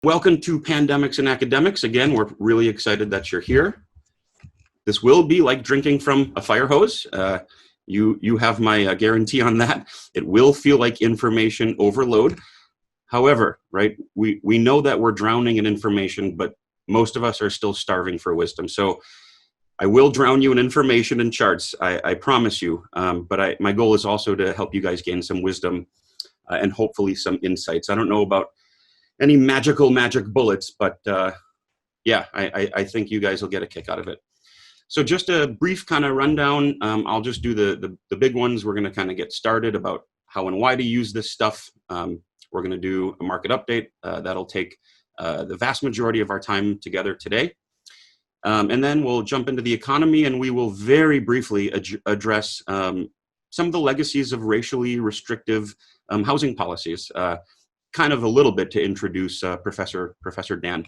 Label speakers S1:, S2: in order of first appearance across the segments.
S1: Welcome to Pandemics and Academics. Again, we're really excited that you're here. This will be like drinking from a fire hose. You have my guarantee on that. It will feel like information overload. However, right, we know that we're drowning in information, but most of us are still starving for wisdom. So I will drown you in information and charts, I promise you. But my goal is also to help you guys gain some wisdom and hopefully some insights. I don't know about any magic bullets, but yeah, I think you guys will get a kick out of it. So just a brief kind of rundown. I'll just do the big ones. We're going to kind of get started about how and why to use this stuff. We're going to do a market update. That'll take the vast majority of our time together today. And then we'll jump into the economy, and we will very briefly address some of the legacies of racially restrictive housing policies. Kind of a little bit to introduce Professor Dan.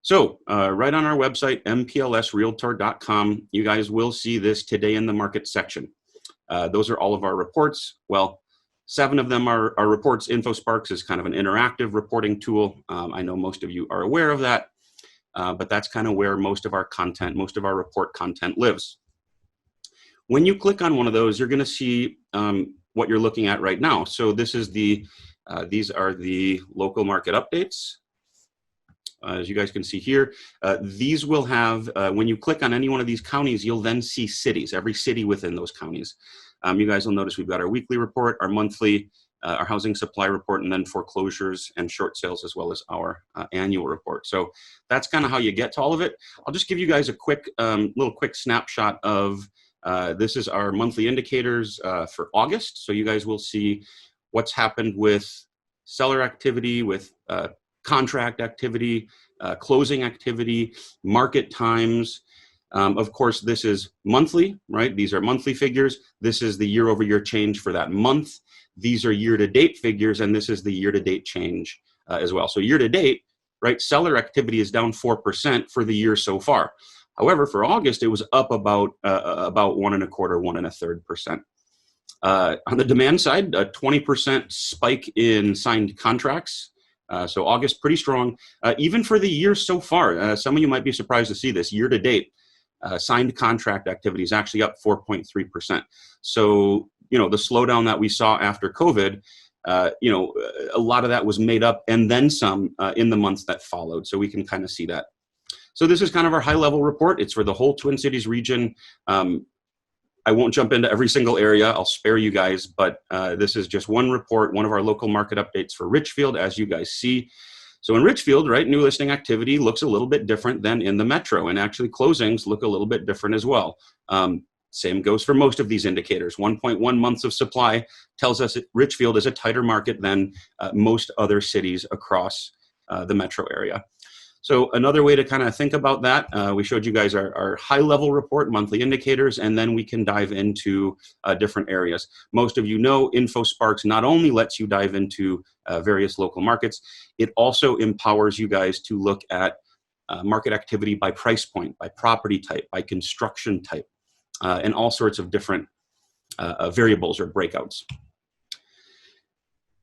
S1: So right on our website, mplsrealtor.com, you guys will see this Today in the Market section. Those are all of our reports. Well, 7 of them are reports. InfoSparks is kind of an interactive reporting tool. I know most of you are aware of that, but that's kind of where most of our content, most of our report content lives. When you click on one of those, you're going to see what you're looking at right now. So this is these are the local market updates. As you guys can see here, these will have, when you click on any one of these counties, you'll then see cities, every city within those counties. You guys will notice we've got our weekly report, our monthly, our housing supply report, and then foreclosures and short sales, as well as our annual report. So that's kind of how you get to all of it. I'll just give you guys a quick, little quick snapshot of, this is our monthly indicators for August. So you guys will see what's happened with seller activity, with contract activity, closing activity, market times. Of course, this is monthly, right? These are monthly figures. This is the year-over-year change for that month. These are year-to-date figures, and this is the year-to-date change as well. So year-to-date, right, seller activity is down 4% for the year so far. However, for August, it was up about 1.25%, 1.33%. On the demand side, a 20% spike in signed contracts. So August, pretty strong. Even for the year so far, some of you might be surprised to see this, year to date, signed contract activity is actually up 4.3%. So, the slowdown that we saw after COVID, a lot of that was made up and then some in the months that followed. So we can kind of see that. So this is kind of our high level report. It's for the whole Twin Cities region. I won't jump into every single area. I'll spare you guys, but this is just one report, one of our local market updates for Richfield, as you guys see. So in Richfield, right, new listing activity looks a little bit different than in the metro, and actually closings look a little bit different as well. Same goes for most of these indicators. 1.1 months of supply tells us that Richfield is a tighter market than most other cities across the metro area. So another way to kind of think about that, we showed you guys our high-level report, monthly indicators, and then we can dive into different areas. Most of you know InfoSparks not only lets you dive into various local markets, it also empowers you guys to look at market activity by price point, by property type, by construction type, and all sorts of different variables or breakouts.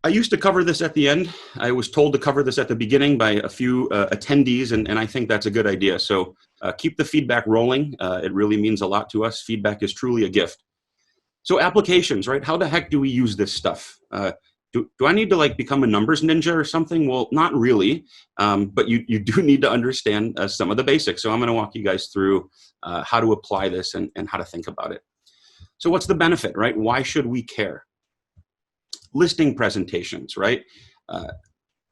S1: I used to cover this at the end. I was told to cover this at the beginning by a few attendees, and I think that's a good idea. So keep the feedback rolling. It really means a lot to us. Feedback is truly a gift. So applications, right? How the heck do we use this stuff? Do I need to become a numbers ninja or something? Well, not really, but you do need to understand some of the basics. So I'm going to walk you guys through how to apply this and how to think about it. So what's the benefit, right? Why should we care? Listing presentations, right? A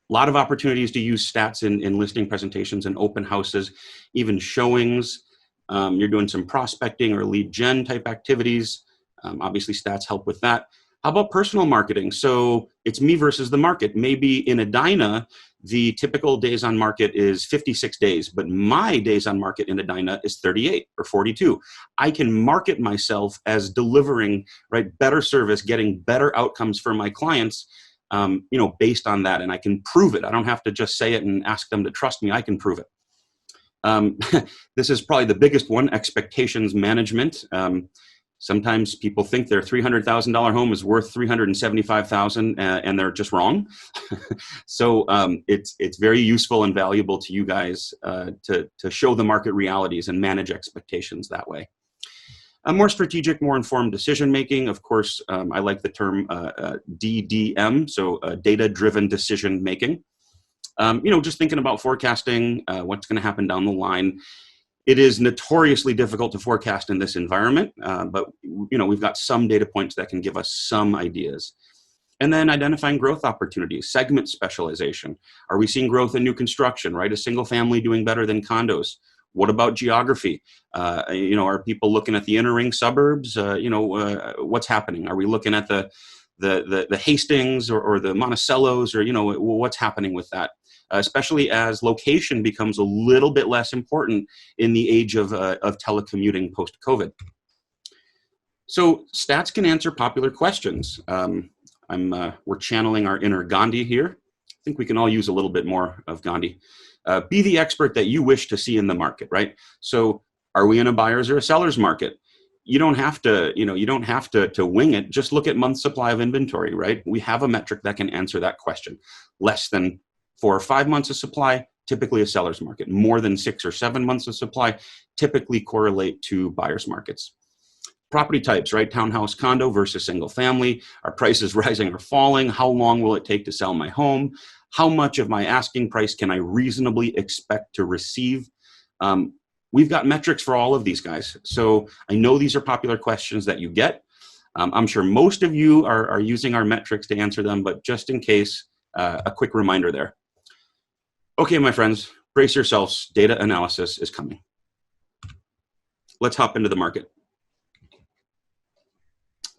S1: lot of opportunities to use stats in listing presentations and open houses, even showings. You're doing some prospecting or lead gen type activities. Obviously, stats help with that. How about personal marketing? So it's me versus the market. Maybe in Edina, the typical days on market is 56 days, but my days on market in Edina is 38 or 42. I can market myself as delivering, right, better service, getting better outcomes for my clients, based on that. And I can prove it. I don't have to just say it and ask them to trust me. I can prove it. This is probably the biggest one, expectations management. Sometimes people think their $300,000 home is worth $375,000, and they're just wrong. So it's very useful and valuable to you guys to show the market realities and manage expectations that way. More strategic, more informed decision making. Of course, I like the term DDM, so data-driven decision making. Just thinking about forecasting, what's going to happen down the line. It is notoriously difficult to forecast in this environment, but we've got some data points that can give us some ideas. And then identifying growth opportunities, segment specialization. Are we seeing growth in new construction, right? A single family doing better than condos? What about geography? Are people looking at the inner ring suburbs? What's happening? Are we looking at the Hastings or the Monticellos, or what's happening with that? Especially as location becomes a little bit less important in the age of telecommuting post-COVID. So stats can answer popular questions. We're channeling our inner Gandhi here. I think we can all use a little bit more of Gandhi. Be the expert that you wish to see in the market, right? So are we in a buyer's or a seller's market? You don't have to wing it. Just look at month supply of inventory, right? We have a metric that can answer that question. Less than 4 or 5 months of supply, typically a seller's market. More than 6 or 7 months of supply, typically correlate to buyer's markets. Property types, right? Townhouse, condo versus single family. Are prices rising or falling? How long will it take to sell my home? How much of my asking price can I reasonably expect to receive? We've got metrics for all of these guys. So I know these are popular questions that you get. I'm sure most of you are using our metrics to answer them, but just in case, a quick reminder there. Okay, my friends, brace yourselves. Data analysis is coming. Let's hop into the market.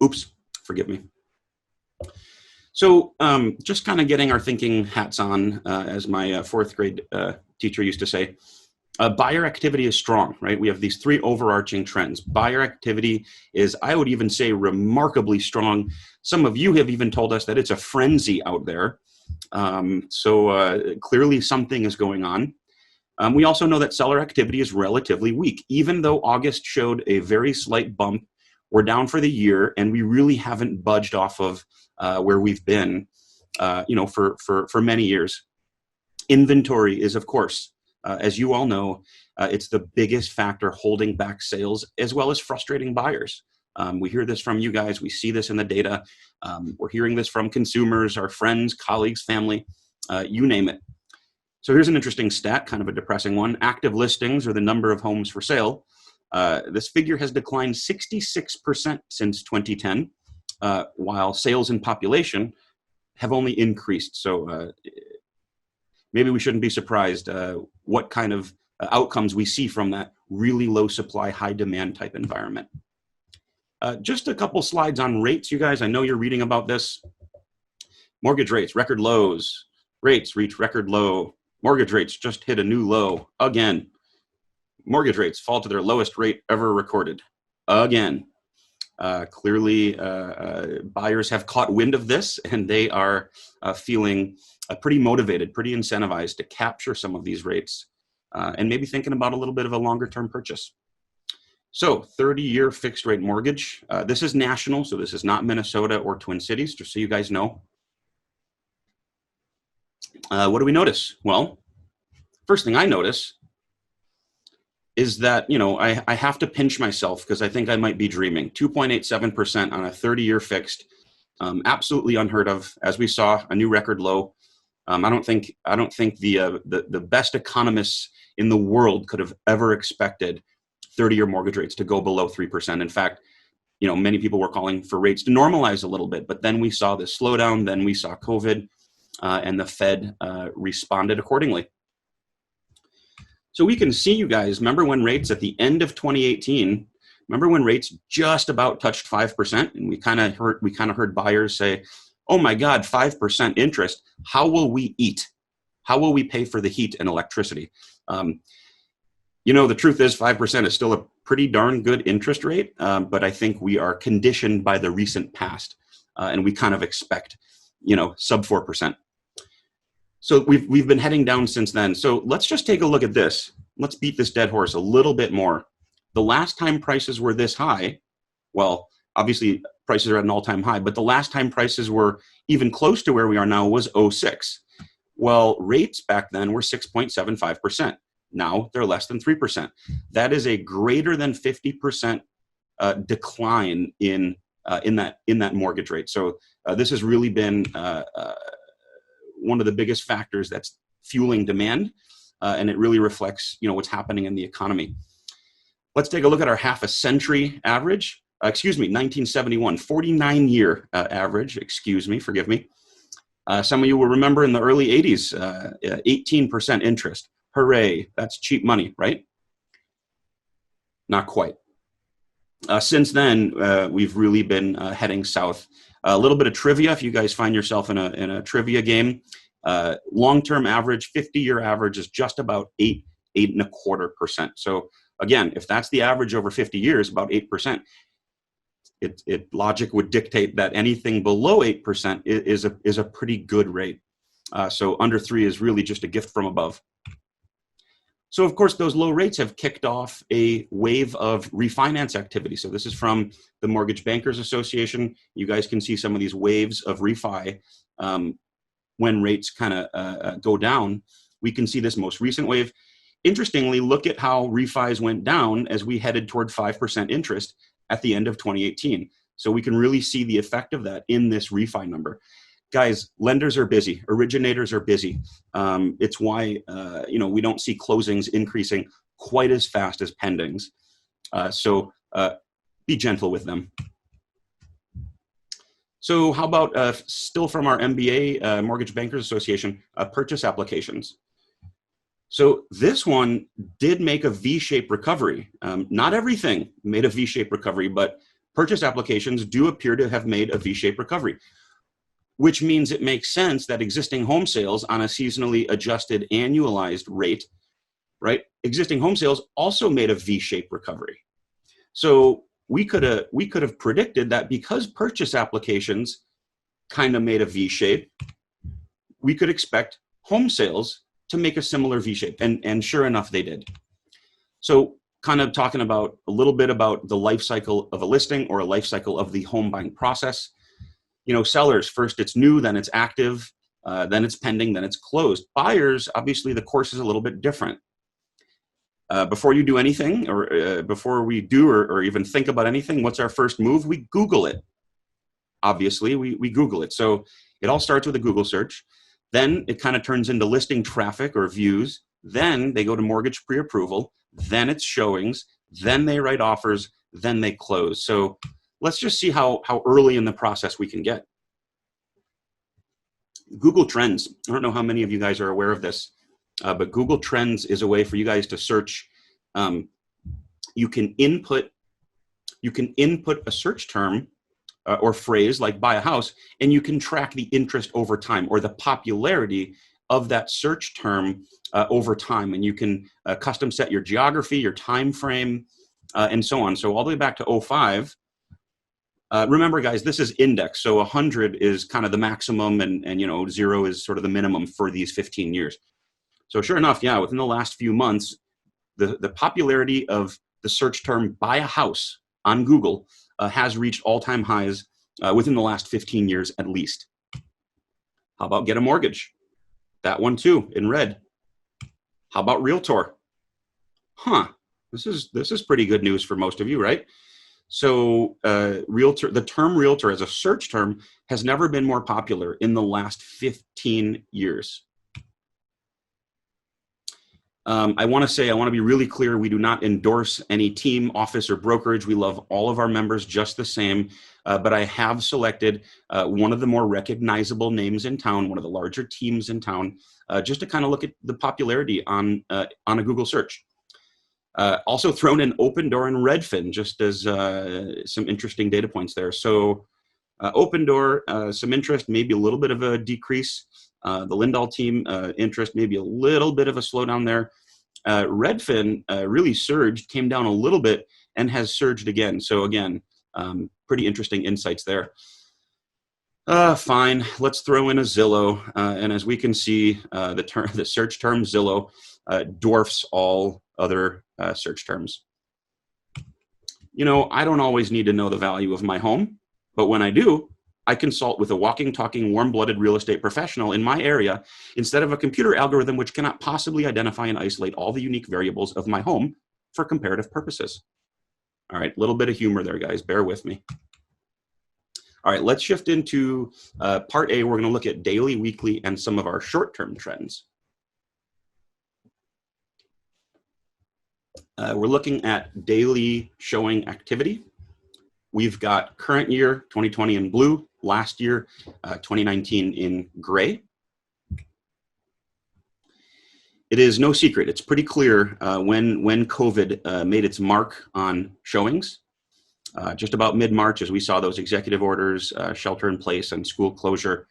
S1: Oops, forgive me. So just kind of getting our thinking hats on, as my fourth grade teacher used to say, buyer activity is strong, right? We have these 3 overarching trends. Buyer activity is, I would even say, remarkably strong. Some of you have even told us that it's a frenzy out there. So clearly something is going on. We also know that seller activity is relatively weak. Even though August showed a very slight bump, we're down for the year, and we really haven't budged off of where we've been, for many years. Inventory is, of course, as you all know, it's the biggest factor holding back sales, as well as frustrating buyers. We hear this from you guys. We see this in the data. We're hearing this from consumers, our friends, colleagues, family, you name it. So here's an interesting stat, kind of a depressing one. Active listings, or the number of homes for sale. This figure has declined 66% since 2010, while sales and population have only increased. So maybe we shouldn't be surprised what kind of outcomes we see from that really low supply, high demand type environment. Just a couple slides on rates, you guys. I know you're reading about this. Mortgage rates, record lows. Rates reach record low. Mortgage rates just hit a new low again. Mortgage rates fall to their lowest rate ever recorded again. Clearly, buyers have caught wind of this, and they are feeling pretty motivated, pretty incentivized to capture some of these rates, and maybe thinking about a little bit of a longer term purchase. So 30-year fixed rate mortgage. This is national, so this is not Minnesota or Twin Cities, just so you guys know. What do we notice? Well, first thing I notice is that, I have to pinch myself because I think I might be dreaming. 2.87% on a 30-year fixed, absolutely unheard of. As we saw, a new record low. I don't think the best economists in the world could have ever expected 30-year mortgage rates to go below 3%. In fact, many people were calling for rates to normalize a little bit, but then we saw this slowdown, then we saw COVID, and the Fed responded accordingly. So we can see, you guys, remember when rates at the end of 2018, remember when rates just about touched 5%, and we kind of heard buyers say, "Oh my God, 5% interest. How will we eat? How will we pay for the heat and electricity?" The truth is 5% is still a pretty darn good interest rate, but I think we are conditioned by the recent past, and we kind of expect, sub 4%. So we've been heading down since then. So let's just take a look at this. Let's beat this dead horse a little bit more. The last time prices were this high Well, obviously prices are at an all-time high, but the last time prices were even close to where we are now was '06. Well, rates back then were 6.75%. Now they're less than 3%. That is a greater than 50% decline in that mortgage rate. So this has really been one of the biggest factors that's fueling demand, and it really reflects what's happening in the economy. Let's take a look at our half a century average. 1971, 49-year average. Forgive me. Some of you will remember in the early 80s, 18% interest. Hooray, that's cheap money, right? Not quite. Since then, we've really been heading south. A little bit of trivia, if you guys find yourself in a trivia game. Long-term average, 50-year average is just about 8.25%. So again, if that's the average over 50 years, about 8%, logic would dictate that anything below 8% is a pretty good rate. So under 3 is really just a gift from above. So of course, those low rates have kicked off a wave of refinance activity. So this is from the Mortgage Bankers Association. You guys can see some of these waves of refi when rates kind of go down. We can see this most recent wave. Interestingly, look at how refis went down as we headed toward 5% interest at the end of 2018. So we can really see the effect of that in this refi number. Guys, lenders are busy. Originators are busy. It's why we don't see closings increasing quite as fast as pendings. So be gentle with them. So how about still from our MBA, Mortgage Bankers Association, purchase applications. So this one did make a V-shaped recovery. Not everything made a V-shaped recovery, but purchase applications do appear to have made a V-shaped recovery, which means it makes sense that existing home sales on a seasonally adjusted annualized rate, right? Existing home sales also made a V-shaped recovery. So we could have predicted that because purchase applications kind of made a V-shape, we could expect home sales to make a similar V-shape, and sure enough, they did. So kind of talking about a little bit about the life cycle of a listing or a life cycle of the home buying process. Sellers, first it's new, then it's active, then it's pending, then it's closed. Buyers, obviously the course is a little bit different. Before you do anything, or before we do or even think about anything, what's our first move? We Google it. Obviously, we Google it. So it all starts with a Google search. Then it kind of turns into listing traffic or views. Then they go to mortgage pre-approval. Then it's showings. Then they write offers. Then they close. So let's just see how early in the process we can get. Google Trends. I don't know how many of you guys are aware of this, but Google Trends is a way for you guys to search. You can input a search term or phrase like buy a house, and you can track the interest over time or the popularity of that search term over time. And you can custom set your geography, your time frame, and so on. So all the way back to '05. Remember, guys, this is index. So 100 is kind of the maximum, and 0 is sort of the minimum for these 15 years. So sure enough, yeah, within the last few months, the popularity of the search term buy a house on Google has reached all-time highs within the last 15 years at least. How about get a mortgage? That one too, in red. How about realtor? This is pretty good news for most of you, right? So realtor, the term realtor as a search term has never been more popular in the last 15 years. I want to be really clear. We do not endorse any team, office, or brokerage. We love all of our members just the same. But I have selected one of the more recognizable names in town, one of the larger teams in town, just to kind of look at the popularity on a Google search. Also thrown in Opendoor and Redfin, just as some interesting data points there. So Opendoor, some interest, maybe a little bit of a decrease. The Lindahl team, interest, maybe a little bit of a slowdown there. Redfin really surged, came down a little bit, and has surged again. So again, pretty interesting insights there. Fine, let's throw in a Zillow. And as we can see, the search term Zillow dwarfs all other search terms. I don't always need to know the value of my home, but when I do, I consult with a walking, talking, warm-blooded real estate professional in my area instead of a computer algorithm which cannot possibly identify and isolate all the unique variables of my home for comparative purposes. All right, a little bit of humor there, guys. Bear with me. All right, let's shift into part A. We're going to look at daily, weekly, and some of our short-term trends. We're looking at daily showing activity. We've got current year, 2020 in blue, last year, 2019 in gray. It is no secret, it's pretty clear when COVID made its mark on showings. Just about mid-March, as we saw those executive orders, shelter in place and school closure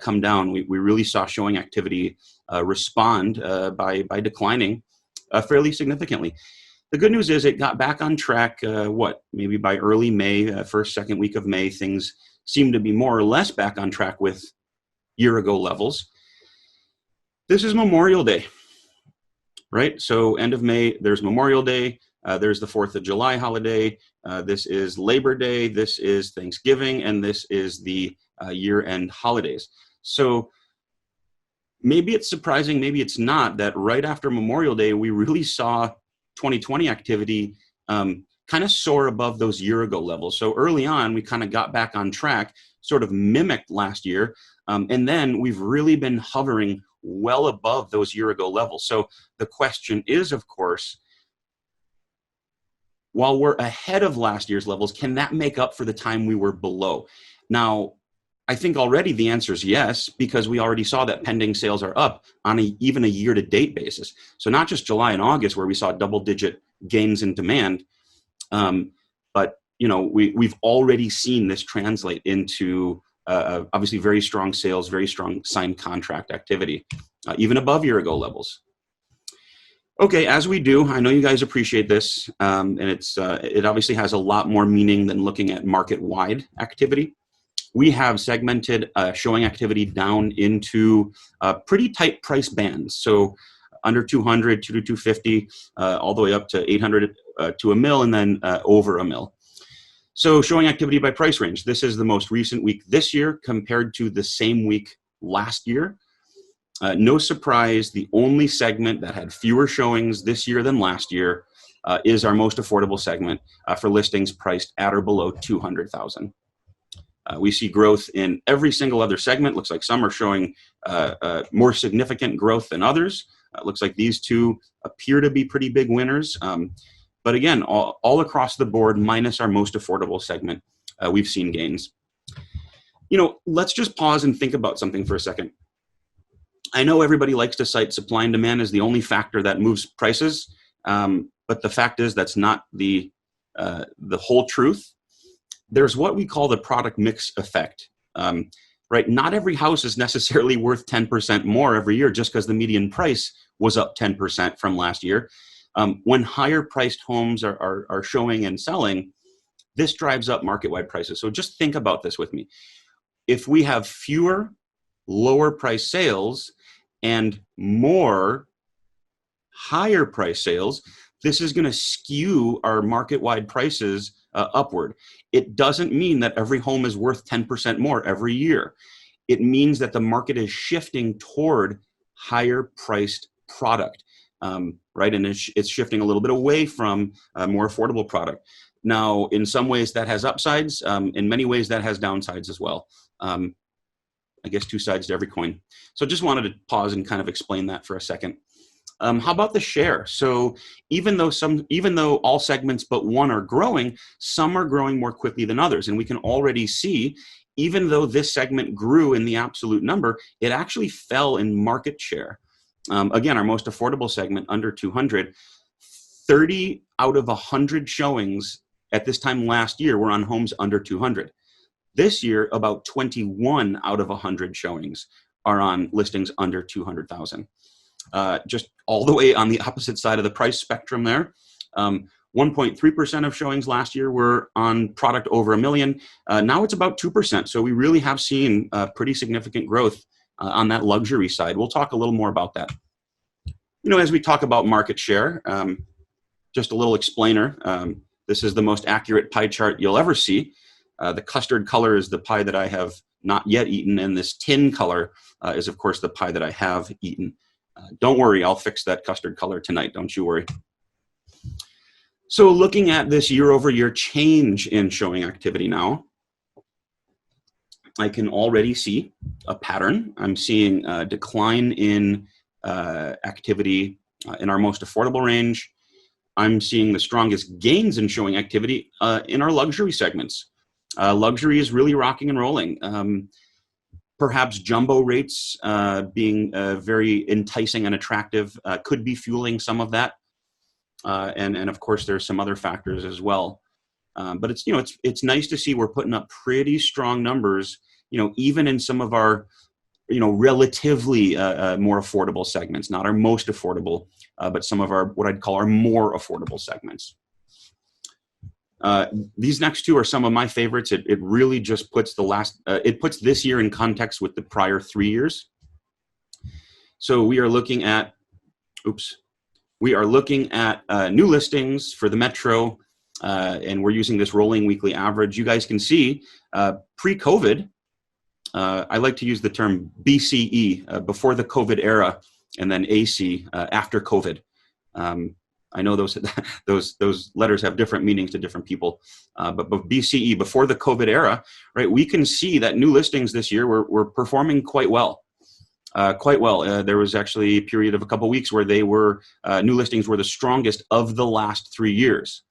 S1: come down, we really saw showing activity respond by declining fairly significantly. The good news is it got back on track, maybe by early May, first, second week of May, things seem to be more or less back on track with year-ago levels. This is Memorial Day, right? So end of May, there's Memorial Day, there's the 4th of July holiday, this is Labor Day, this is Thanksgiving, and this is the year-end holidays. So maybe it's surprising, maybe it's not, that right after Memorial Day, we really saw 2020 activity kind of soar above those year-ago levels. So early on, we kind of got back on track, sort of mimicked last year, and then we've really been hovering well above those year-ago levels. So the question is, of course, while we're ahead of last year's levels, can that make up for the time we were below? Now, I think already the answer is yes, because we already saw that pending sales are up on even a year-to-date basis. So not just July and August where we saw double-digit gains in demand, but we've already seen this translate into obviously very strong sales, very strong signed contract activity, even above year-ago levels. Okay, as we do, I know you guys appreciate this, and it obviously has a lot more meaning than looking at market-wide activity. We have segmented showing activity down into pretty tight price bands. So under 200 to 250, all the way up to 800 to a mil, and then over a mil. So showing activity by price range. This is the most recent week this year compared to the same week last year. No surprise, the only segment that had fewer showings this year than last year is our most affordable segment for listings priced at or below 200,000. We see growth in every single other segment. Looks like some are showing more significant growth than others. Looks like these two appear to be pretty big winners. But again, all across the board, minus our most affordable segment, we've seen gains. Let's just pause and think about something for a second. I know everybody likes to cite supply and demand as the only factor that moves prices, but the fact is that's not the whole truth. There's what we call the product mix effect, right? Not every house is necessarily worth 10% more every year just because the median price was up 10% from last year. When higher priced homes are showing and selling, this drives up market-wide prices. So just think about this with me. If we have fewer lower price sales and more higher price sales, this is going to skew our market-wide prices upward. It doesn't mean that every home is worth 10% more every year. It means that the market is shifting toward higher priced product, right? And it's shifting a little bit away from a more affordable product. Now, in some ways that has upsides. In many ways that has downsides as well. I guess two sides to every coin. So just wanted to pause and kind of explain that for a second. How about the share? So even though all segments but one are growing, some are growing more quickly than others. And we can already see, even though this segment grew in the absolute number, it actually fell in market share. Again, our most affordable segment, under 200, 30 out of 100 showings at this time last year were on homes under 200. This year, about 21 out of 100 showings are on listings under 200,000. Just all the way on the opposite side of the price spectrum there. 1.3% of showings last year were on product over $1 million. Now it's about 2%. So we really have seen pretty significant growth on that luxury side. We'll talk a little more about that. As we talk about market share, just a little explainer. This is the most accurate pie chart you'll ever see. The custard color is the pie that I have not yet eaten, and this tin color is, of course, the pie that I have eaten. Don't worry, I'll fix that custard color tonight, don't you worry. So looking at this year-over-year change in showing activity now, I can already see a pattern. I'm seeing a decline in activity in our most affordable range. I'm seeing the strongest gains in showing activity in our luxury segments. Luxury is really rocking and rolling. Perhaps jumbo rates being very enticing and attractive could be fueling some of that. And of course, there's some other factors as well. But it's nice to see we're putting up pretty strong numbers, even in some of our, relatively more affordable segments, not our most affordable, but some of our, what I'd call our more affordable segments. These next two are some of my favorites. It really just puts it puts this year in context with the prior 3 years. So we are looking at, new listings for the Metro, and we're using this rolling weekly average. You guys can see pre-COVID, I like to use the term BCE, before the COVID era, and then AC, after COVID. I know those letters have different meanings to different people, but BCE, before the COVID era, right? We can see that new listings this year were performing quite well. There was actually a period of a couple weeks where new listings were the strongest of the last 3 years.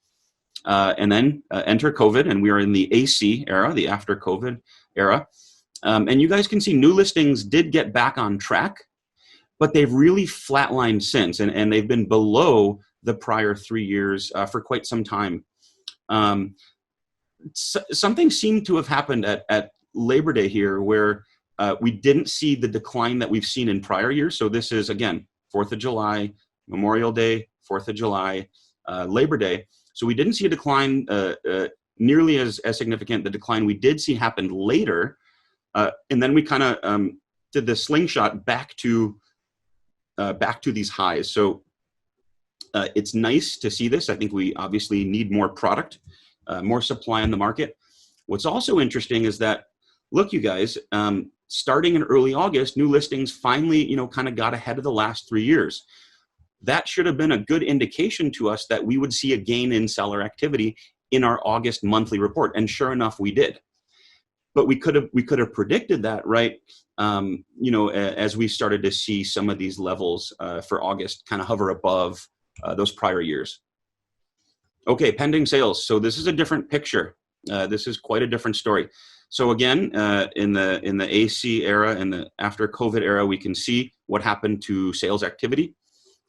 S1: And then enter COVID, and we are in the AC era, the after COVID era. And you guys can see new listings did get back on track, but they've really flatlined since, and they've been below the prior 3 years for quite some time. Something seemed to have happened at Labor Day here where we didn't see the decline that we've seen in prior years. So this is, again, 4th of July, Memorial Day, 4th of July, Labor Day. So we didn't see a decline nearly as significant. The decline we did see happened later. And then we kind of did the slingshot back to these highs. So it's nice to see this. I think we obviously need more product, more supply in the market. What's also interesting is that, look, you guys, starting in early August, new listings finally, kind of got ahead of the last 3 years. That should have been a good indication to us that we would see a gain in seller activity in our August monthly report. And sure enough, we did. But we could have predicted that, right? As we started to see some of these levels for August kind of hover above those prior years. Okay, pending sales. So this is a different picture. This is quite a different story. So again, in the AC era and the after COVID era, we can see what happened to sales activity.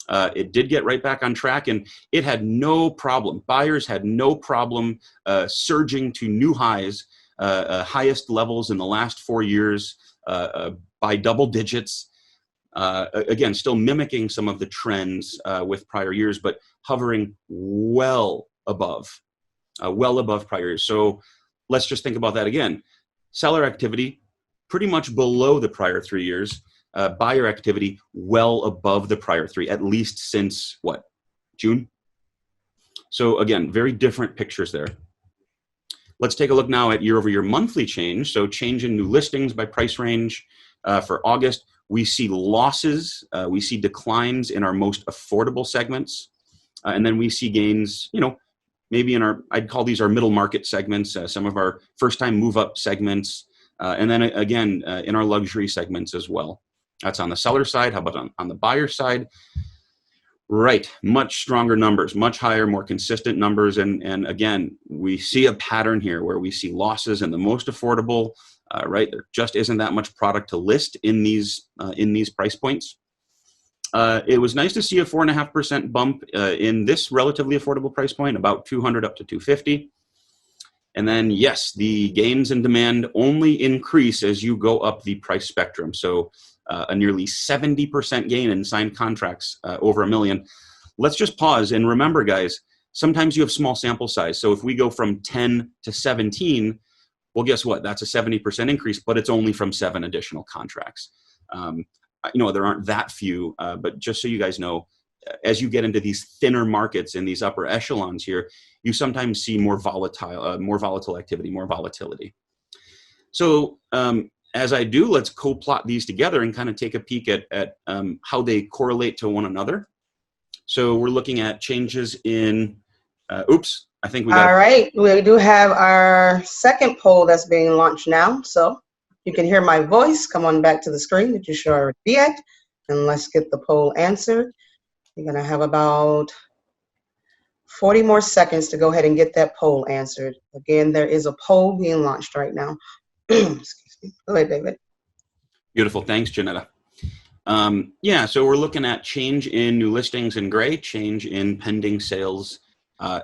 S1: It did get right back on track, and it had no problem. Buyers had no problem surging to new highs, highest levels in the last 4 years by double digits. Again, still mimicking some of the trends with prior years, but hovering well above prior years. So let's just think about that again. Seller activity, pretty much below the prior 3 years. Buyer activity, well above the prior 3, at least since what, June? So again, very different pictures there. Let's take a look now at year-over-year monthly change. So change in new listings by price range. For August, we see losses. We see declines in our most affordable segments. And then we see gains, maybe in I'd call these our middle market segments, some of our first-time move-up segments, and then again, in our luxury segments as well. That's on the seller side. How about on the buyer side? Right, much stronger numbers, much higher, more consistent numbers. And again, we see a pattern here where we see losses in the most affordable, right? There just isn't that much product to list in these price points. It was nice to see a 4.5% bump in this relatively affordable price point, about $200 up to $250. And then, yes, the gains in demand only increase as you go up the price spectrum. So a nearly 70% gain in signed contracts over $1 million. Let's just pause and remember, guys, sometimes you have small sample size. So if we go from 10 to 17, well, guess what? That's a 70% increase, but it's only from 7 additional contracts. There aren't that few, but just so you guys know, as you get into these thinner markets in these upper echelons here, you sometimes see more volatile activity, more volatility. So as I do, let's co-plot these together and kind of take a peek at how they correlate to one another. So we're looking at changes in, oops, I think we got.
S2: All right, we do have our second poll that's being launched now. So you can hear my voice. Come on back to the screen that you should already be at, and let's get the poll answered. You're gonna have about 40 more seconds to go ahead and get that poll answered. Again, there is a poll being launched right now. Excuse me. Go ahead, David.
S1: Beautiful, thanks, Janetta. Yeah, so we're looking at change in new listings in gray, change in pending sales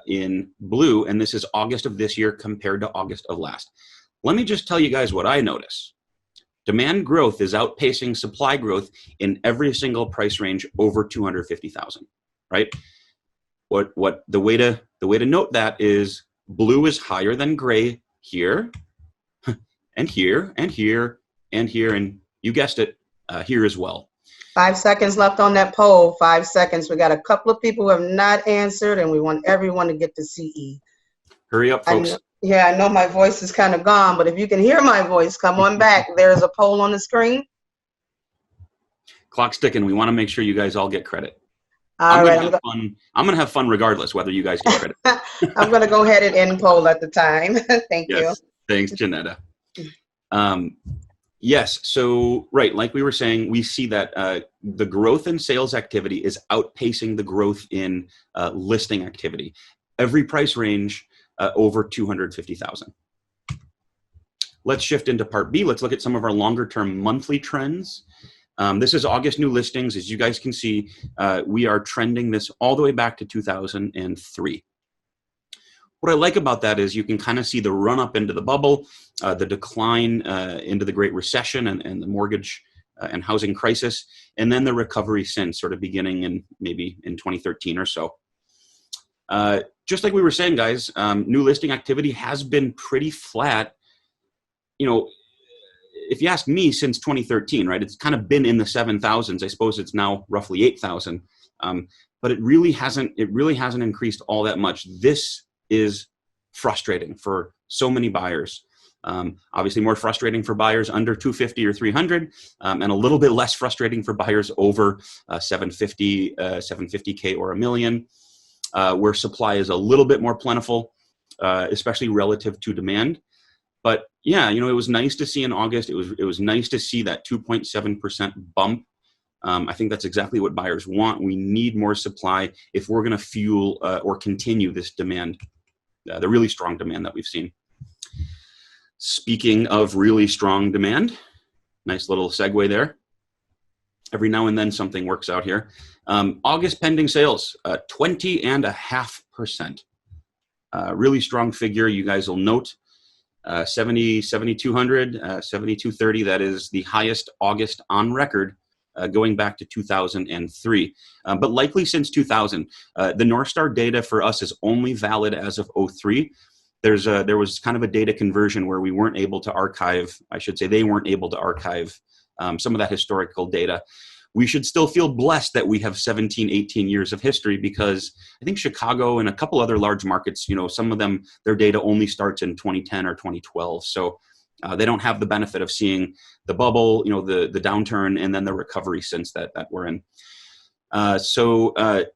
S1: in blue, and this is August of this year compared to August of last. Let me just tell you guys what I notice. Demand growth is outpacing supply growth in every single price range over 250,000, right? What the way to note that is blue is higher than gray here, and here, and here, and here, and you guessed it, here as well.
S2: 5 seconds left on that poll. 5 seconds. We got a couple of people who have not answered, and we want everyone to get to CE.
S1: Hurry up, folks.
S2: I know my voice is kind of gone, but if you can hear my voice, come on back. There's a poll on the screen.
S1: Clock's ticking. We want to make sure you guys all get credit.
S2: All right,
S1: I'm going to have fun regardless whether you guys get credit.
S2: I'm going to go ahead and end poll at the time. Thank you.
S1: Thanks, Janetta. Yes, so right, like we were saying, we see that the growth in sales activity is outpacing the growth in listing activity. Every price range over 250,000. Let's shift into part B. Let's look at some of our longer term monthly trends. This is August new listings. As you guys can see, we are trending this all the way back to 2003. What I like about that is you can kind of see the run up into the bubble, the decline into the Great Recession and the mortgage and housing crisis, and then the recovery since, sort of beginning in maybe in 2013 or so. Just like we were saying, guys, new listing activity has been pretty flat. You know, if you ask me, since 2013, right, it's kind of been in the 7,000s. I suppose it's now roughly 8,000, but it really hasn't increased all that much. This is frustrating for so many buyers. Obviously more frustrating for buyers under 250 or 300, and a little bit less frustrating for buyers over 750K or $1 million, where supply is a little bit more plentiful, especially relative to demand. But yeah, you know, it was nice to see in August. It was nice to see that 2.7% bump. I think that's exactly what buyers want. We need more supply if we're going to fuel or continue this demand, the really strong demand that we've seen. Speaking of really strong demand, nice little segue there. Every now and then something works out here. August pending sales, 20.5%. Really strong figure. You guys will note 7,200, 7,230. That is the highest August on record, going back to 2003, but likely since 2000. The North Star data for us is only valid as of 03. There was kind of a data conversion where we weren't able to archive, I should say they weren't able to archive some of that historical data. We should still feel blessed that we have 17, 18 years of history, because I think Chicago and a couple other large markets, you know, some of them, their data only starts in 2010 or 2012. So they don't have the benefit of seeing the bubble, you know, the downturn, and then the recovery since that we're in. So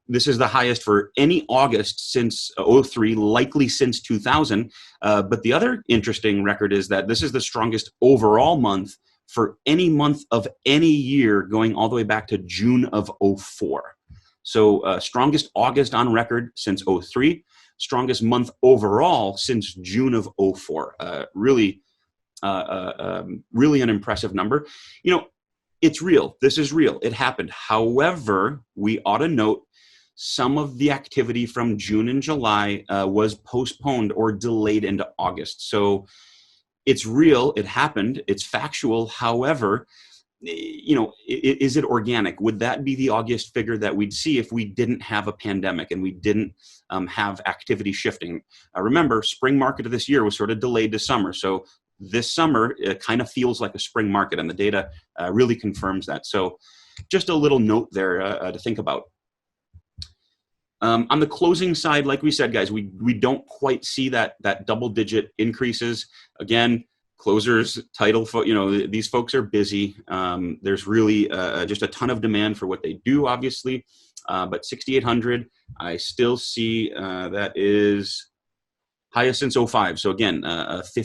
S1: this is the highest for any August since 03, likely since 2000. But the other interesting record is that this is the strongest overall month for any month of any year, going all the way back to June of 04. So strongest August on record since 03, strongest month overall since June of 04. Really an impressive number. You know, it's real. This is real. It happened. However, we ought to note some of the activity from June and July was postponed or delayed into August. So it's real. It happened. It's factual. However, you know, is it organic? Would that be the August figure that we'd see if we didn't have a pandemic and we didn't have activity shifting? Remember, spring market of this year was sort of delayed to summer. So this summer, it kind of feels like a spring market, and the data really confirms that. So just a little note there to think about. On the closing side, like we said, guys, we don't quite see that double-digit increases. Again, closers, these folks are busy. There's really just a ton of demand for what they do, obviously. But 6,800, I still see that is highest since '05. So again,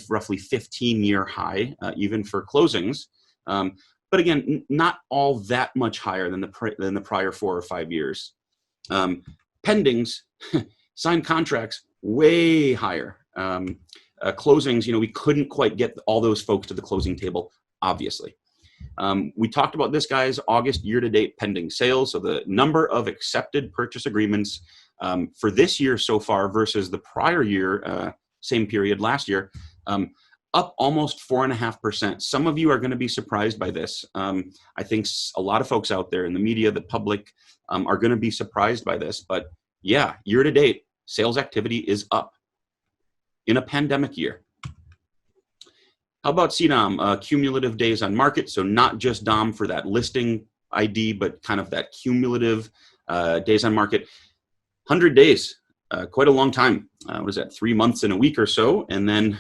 S1: roughly 15-year high, even for closings. But again, not all that much higher than the prior 4 or 5 years. Pendings, signed contracts, way higher. Closings, we couldn't quite get all those folks to the closing table, obviously. We talked about this, guys, August year-to-date pending sales. So the number of accepted purchase agreements for this year so far versus the prior year, same period last year, up almost 4.5%. Some of you are going to be surprised by this. I think a lot of folks out there in the media, the public, are going to be surprised by this. But yeah, year-to-date, sales activity is up in a pandemic year. How about CDOM, cumulative days on market? So not just DOM for that listing ID, but kind of that cumulative days on market. 100 days, quite a long time. What is that, 3 months and a week or so? And then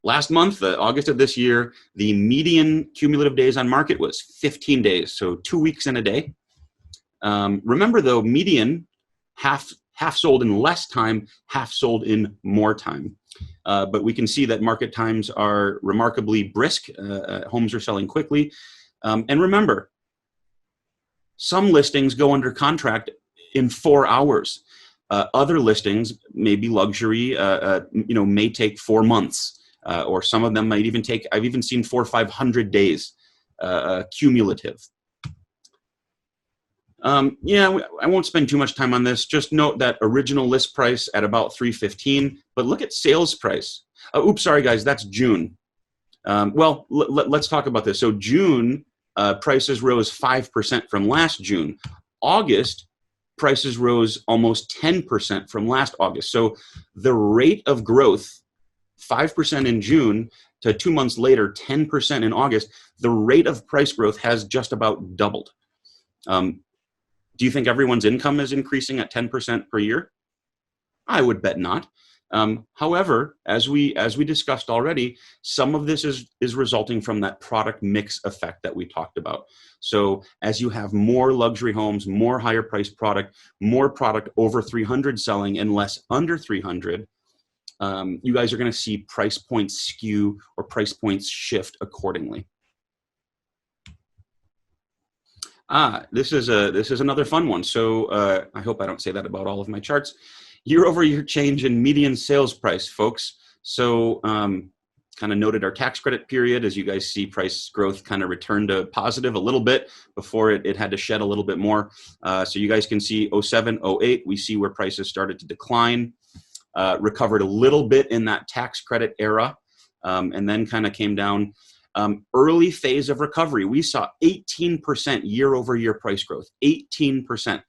S1: last month, August of this year, the median cumulative days on market was 15 days, so 2 weeks and a day. Remember though, median, half sold in less time, half sold in more time. But we can see that market times are remarkably brisk. Homes are selling quickly. And remember, some listings go under contract in 4 hours. Other listings, maybe luxury, may take 4 months. Or some of them might even take, I've even seen 400 or 500 days cumulative. Yeah, I won't spend too much time on this. Just note that original list price at about $315, but look at sales price. Oops, sorry guys, that's June. Well, let's talk about this. So June, prices rose 5% from last June. August, prices rose almost 10% from last August. So the rate of growth, 5% in June to 2 months later, 10% in August, the rate of price growth has just about doubled. Do you think everyone's income is increasing at 10% per year? I would bet not. However, as we discussed already, some of this is resulting from that product mix effect that we talked about. So as you have more luxury homes, more higher priced product, more product over 300 selling and less under 300, you guys are going to see price points skew or price points shift accordingly. This is another fun one. So I hope I don't say that about all of my charts. Year-over-year change in median sales price, folks. So kind of noted our tax credit period. As you guys see, price growth kind of returned to positive a little bit before it had to shed a little bit more. So you guys can see 07, 08, we see where prices started to decline, recovered a little bit in that tax credit era, and then kind of came down. Early phase of recovery, we saw 18% year-over-year price growth, 18%.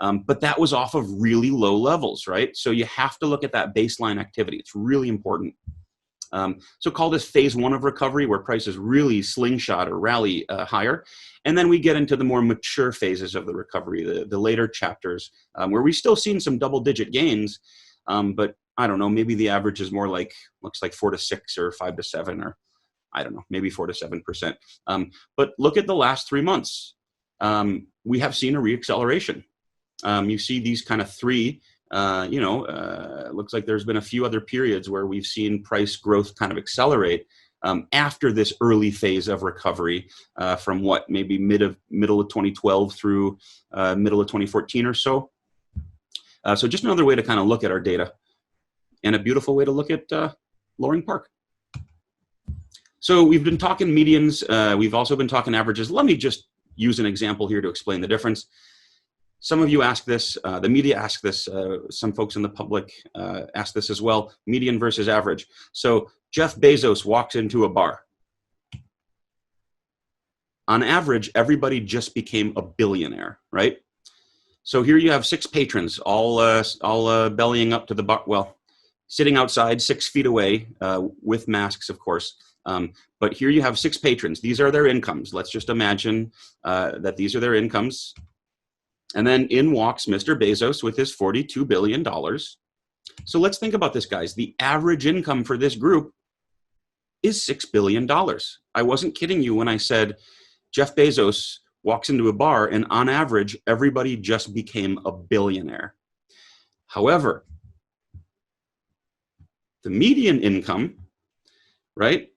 S1: But that was off of really low levels, right? So you have to look at that baseline activity. It's really important. So call this phase 1 of recovery, where prices really slingshot or rally higher. And then we get into the more mature phases of the recovery, the later chapters, where we've still seen some double-digit gains. But I don't know, maybe the average is more like, looks like 4 to 6 or 5 to 7, or I don't know, maybe 4 to 7%. But look at the last 3 months. We have seen a reacceleration. You see these kind of three, looks like there's been a few other periods where we've seen price growth kind of accelerate after this early phase of recovery from what, maybe middle of 2012 through middle of 2014 or so. So just another way to kind of look at our data, and a beautiful way to look at Loring Park. So we've been talking medians. We've also been talking averages. Let me just use an example here to explain the difference. Some of you ask this, the media ask this, some folks in the public ask this as well, median versus average. So Jeff Bezos walks into a bar. On average, everybody just became a billionaire, right? So here you have 6 patrons, all bellying up to the bar, well, sitting outside 6 feet away with masks, of course. But here you have 6 patrons. These are their incomes. Let's just imagine that these are their incomes. And then in walks Mr. Bezos with his $42 billion. So let's think about this, guys. The average income for this group is $6 billion. I wasn't kidding you when I said Jeff Bezos walks into a bar and on average, everybody just became a billionaire. However, the median income, right?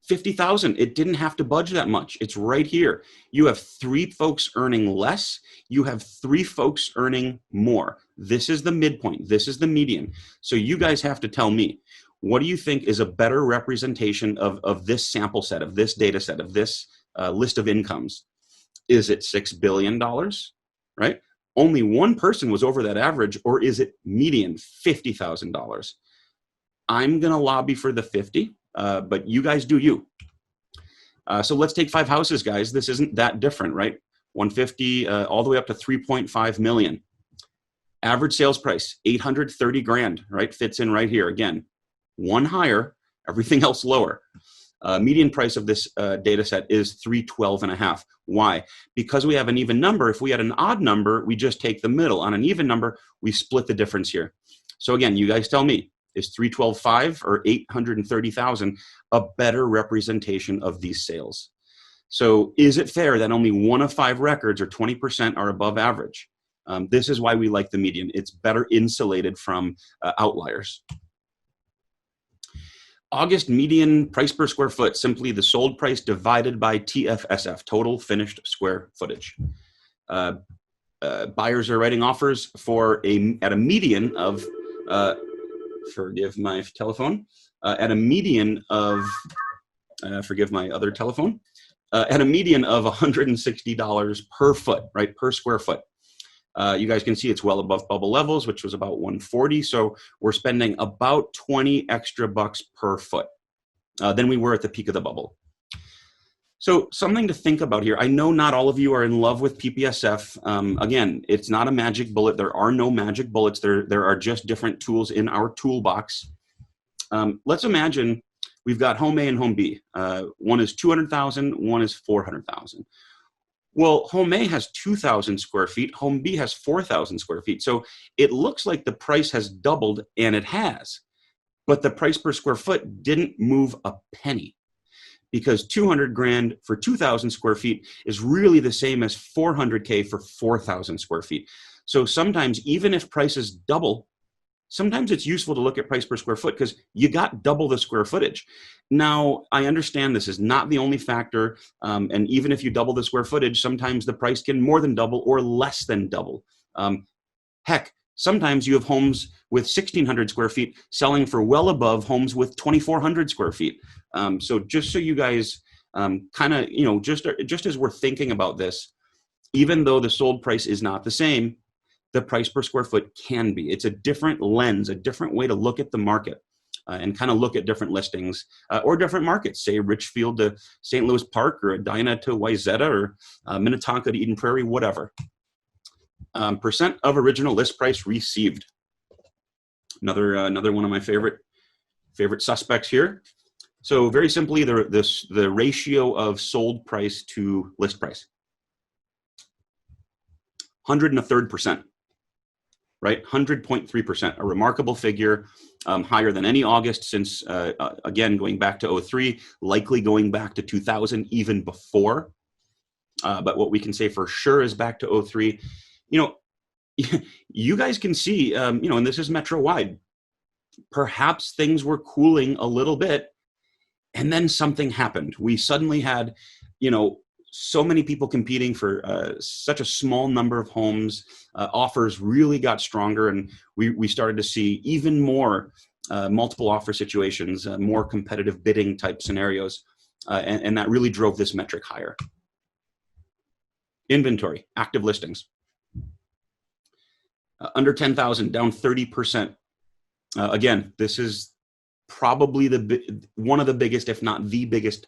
S1: 50,000, it didn't have to budge that much. It's right here. You have 3 folks earning less. You have 3 folks earning more. This is the midpoint. This is the median. So you guys have to tell me, what do you think is a better representation of this sample set, of this data set, of this list of incomes? Is it $6 billion, right? Only one person was over that average, or is it median, $50,000? I'm gonna lobby for the 50. But you guys do you. So let's take 5 houses, guys. This isn't that different, right? 150 all the way up to 3.5 million. Average sales price, 830 grand, right? Fits in right here. Again, one higher, everything else lower. Median price of this data set is 312.5. Why? Because we have an even number. If we had an odd number, we just take the middle. On an even number, we split the difference here. So again, you guys tell me, is 312.5 or 830,000 a better representation of these sales? So is it fair that only 1 of 5 records, or 20%, are above average? This is why we like the median. It's better insulated from outliers. August median price per square foot, simply the sold price divided by TFSF, total finished square footage. Buyers are writing offers for at a median of forgive my telephone, at a median of, forgive my other telephone, at a median of $160 per foot, right, per square foot. You guys can see it's well above bubble levels, which was about 140. So we're spending about 20 extra bucks per foot than we were at the peak of the bubble. So something to think about here. I know not all of you are in love with PPSF. Again, it's not a magic bullet. There are no magic bullets. There are just different tools in our toolbox. Let's imagine we've got home A and home B. One is 200,000, one is 400,000. Well, home A has 2,000 square feet. Home B has 4,000 square feet. So it looks like the price has doubled, and it has. But the price per square foot didn't move a penny, because 200 grand for 2,000 square feet is really the same as 400K for 4,000 square feet. So sometimes, even if prices double, sometimes it's useful to look at price per square foot because you got double the square footage. Now, I understand this is not the only factor, and even if you double the square footage, sometimes the price can more than double or less than double. Heck, sometimes you have homes with 1,600 square feet selling for well above homes with 2,400 square feet. So just so you guys kind of, just as we're thinking about this, even though the sold price is not the same, the price per square foot can be. It's a different lens, a different way to look at the market and kind of look at different listings or different markets, say Richfield to St. Louis Park, or Edina to Wayzata, or Minnetonka to Eden Prairie, whatever. Percent of original list price received. Another one of my favorite suspects here. So very simply, the ratio of sold price to list price. 103%, right? 100.3%, a remarkable figure, higher than any August since, again, going back to 03, likely going back to 2000, even before. But what we can say for sure is back to 03. You guys can see, and this is metro-wide, perhaps things were cooling a little bit, and then something happened. We suddenly had, so many people competing for such a small number of homes. Offers really got stronger, and we started to see even more multiple offer situations, more competitive bidding type scenarios, and that really drove this metric higher. Inventory, active listings. Under 10,000, down 30%. Again, this is probably one of the biggest, if not the biggest,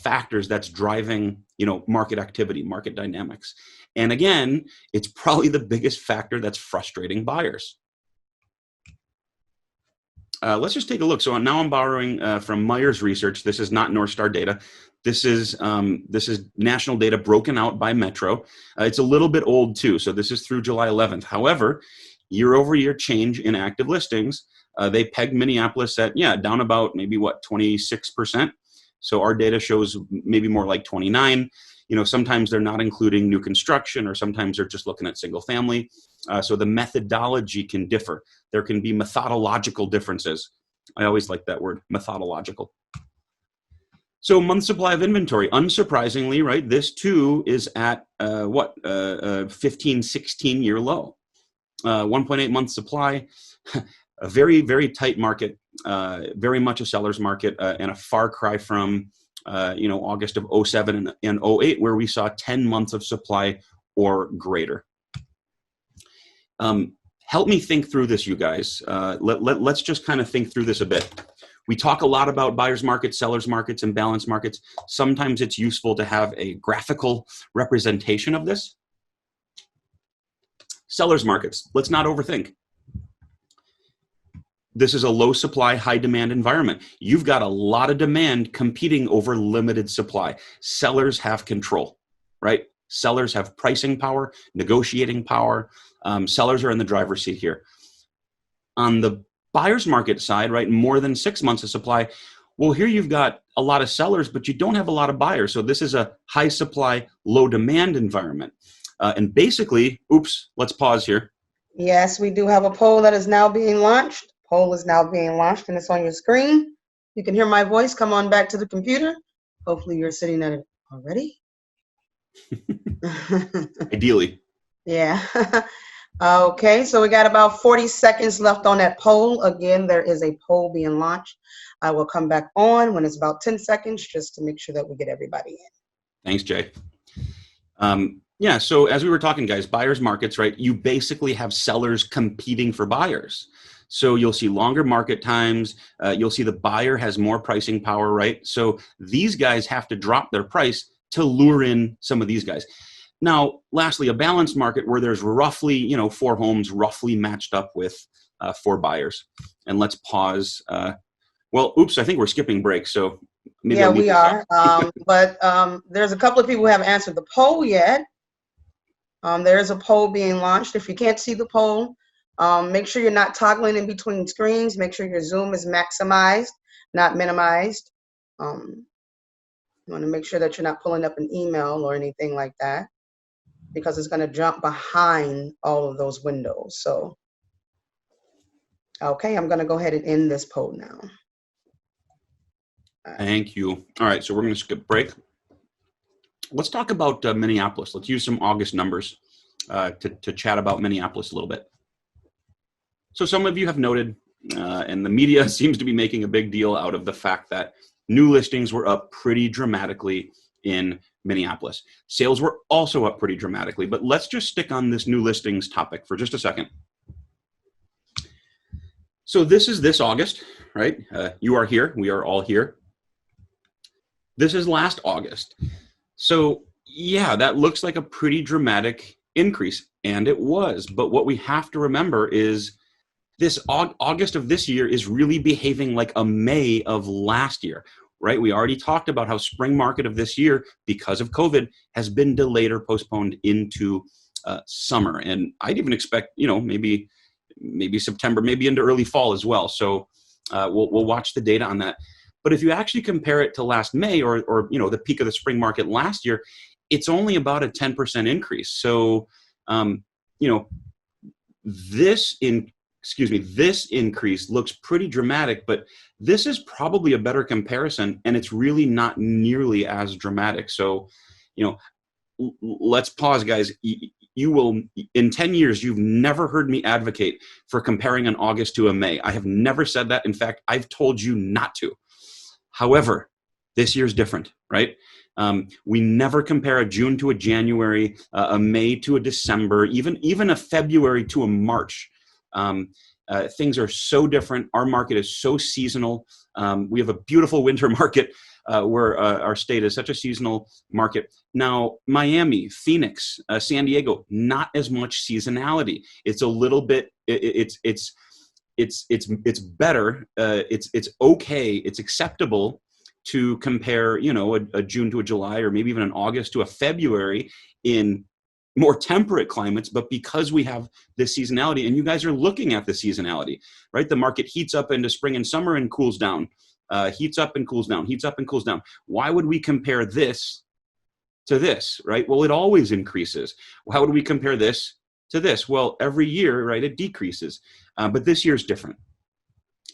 S1: factors that's driving, market activity, market dynamics. And again, it's probably the biggest factor that's frustrating buyers. Let's just take a look. So now I'm borrowing from Myers Research. This is not North Star data. This is national data broken out by metro. It's a little bit old too, so this is through July 11th. However, year over year change in active listings, they pegged Minneapolis at, down about maybe 26%. So our data shows maybe more like 29. Sometimes they're not including new construction, or sometimes they're just looking at single family. So the methodology can differ. There can be methodological differences. I always like that word, methodological. So month supply of inventory, unsurprisingly, right? This too is at 15, 16 year low. 1.8 month supply, a very, very tight market, very much a seller's market, and a far cry from August of 07 and 08, where we saw 10 months of supply or greater. Help me think through this, you guys. Let's just kind of think through this a bit. We talk a lot about buyer's markets, seller's markets, and balanced markets. Sometimes it's useful to have a graphical representation of this. Seller's markets, let's not overthink. This is a low supply, high demand environment. You've got a lot of demand competing over limited supply. Sellers have control, right? Sellers have pricing power, negotiating power. Sellers are in the driver's seat here. On the buyer's market side, right, more than 6 months of supply. Well, here you've got a lot of sellers, but you don't have a lot of buyers. So this is a high supply, low demand environment. And basically, oops, let's pause here.
S2: Yes, we do have a poll that is now being launched. Poll is now being launched, and it's on your screen. You can hear my voice. Come on back to the computer. Hopefully you're sitting at it already.
S1: Ideally.
S2: Yeah. Okay, so we got about 40 seconds left on that poll. Again, there is a poll being launched. I will come back on when it's about 10 seconds just to make sure that we get everybody in.
S1: Thanks, Jay. So as we were talking, guys, buyers markets, right? You basically have sellers competing for buyers. So you'll see longer market times. You'll see the buyer has more pricing power, right? So these guys have to drop their price to lure in some of these guys. Now, lastly, a balanced market where there's roughly, 4 homes roughly matched up with 4 buyers. And let's pause. Oops, I think we're skipping break. So maybe
S2: yeah, we are. But there's a couple of people who haven't answered the poll yet. There is a poll being launched. If you can't see the poll, make sure you're not toggling in between screens. Make sure your Zoom is maximized, not minimized. You want to make sure that you're not pulling up an email or anything like that, because it's going to jump behind all of those windows. So, okay, I'm going to go ahead and end this poll now.
S1: Thank you. All right, so we're going to skip break. Let's talk about Minneapolis. Let's use some August numbers to chat about Minneapolis a little bit. So some of you have noted, and the media seems to be making a big deal out of the fact that new listings were up pretty dramatically in Minneapolis. Sales were also up pretty dramatically, but let's just stick on this new listings topic for just a second. So this is this August, right? You are here. We are all here. This is last August. So yeah, that looks like a pretty dramatic increase, and it was. But what we have to remember is this August of this year is really behaving like a May of last year, right? We already talked about how spring market of this year, because of COVID, has been delayed or postponed into summer. And I'd even expect, maybe September, maybe into early fall as well. So we'll watch the data on that. But if you actually compare it to last May or the peak of the spring market last year, it's only about a 10% increase. So, this increase looks pretty dramatic, but this is probably a better comparison, and it's really not nearly as dramatic. So, let's pause, guys. You will, in 10 years, you've never heard me advocate for comparing an August to a May. I have never said that. In fact, I've told you not to. However, this year's different, right? We never compare a June to a January, a May to a December, even a February to a March. Things are so different. Our market is so seasonal. We have a beautiful winter market where our state is such a seasonal market. Now, Miami, Phoenix, San Diego, not as much seasonality. It's a little bit. It's better. It's okay. It's acceptable. to compare, you know, a June to a July, or maybe even an August to a February in more temperate climates, but because we have this seasonality, and you guys are looking at the seasonality, right? The market heats up into spring and summer and cools down, heats up and cools down, heats up and cools down. Why would we compare this to this, right? Well, it always increases. How would we compare this to this? Well, every year, right, it decreases, but this year's different.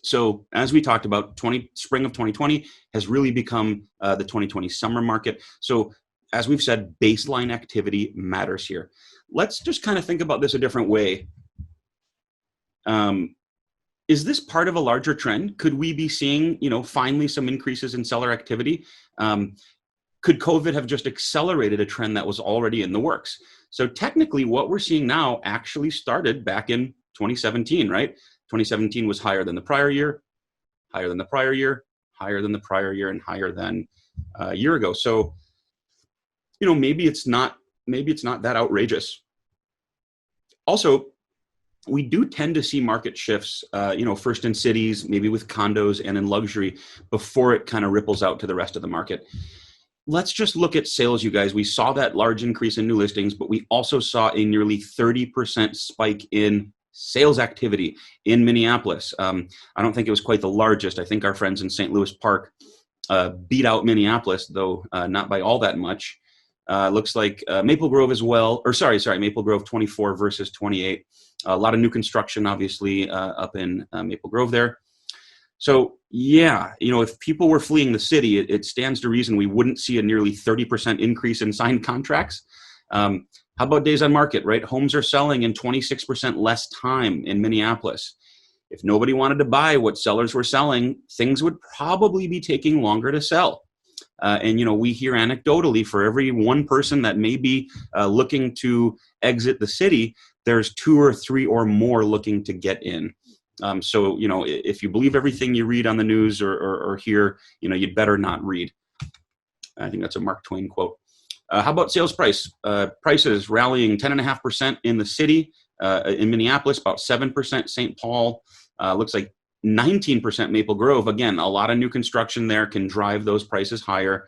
S1: So as we talked about, spring of 2020 has really become the 2020 summer market. So as we've said, baseline activity matters here. Let's just kind of think about this a different way. Is this part of a larger trend? Could we be seeing, you know, finally some increases in seller activity? Could COVID have just accelerated a trend that was already in the works? So technically what we're seeing now actually started back in 2017, right? 2017 was higher than the prior year, higher than the prior year, higher than the prior year, and higher than a year ago. So, you know, maybe it's not that outrageous. Also, we do tend to see market shifts, you know, first in cities, maybe with condos, and in luxury before it kind of ripples out to the rest of the market. Let's just look at sales, you guys. We saw that large increase in new listings, but we also saw a nearly 30% spike in sales activity in Minneapolis. I don't think it was quite the largest. I think our friends in St. Louis Park beat out Minneapolis, though not by all that much. Looks like Maple Grove as well, or sorry, Maple Grove 24 versus 28. A lot of new construction, obviously, up in Maple Grove there. So yeah, you know, if people were fleeing the city, it stands to reason we wouldn't see a nearly 30% increase in signed contracts. How about days on market, right? Homes are selling in 26% less time in Minneapolis. If nobody wanted to buy what sellers were selling, things would probably be taking longer to sell. And, you know, we hear anecdotally, for every one person that may be looking to exit the city, there's 2 or 3 or more looking to get in. So, you know, if you believe everything you read on the news or hear, you know, you'd better not read. I think that's a Mark Twain quote. How about sales price? Prices rallying 10.5% in the city, in Minneapolis, about 7% St. Paul, looks like 19% Maple Grove. Again, a lot of new construction there can drive those prices higher.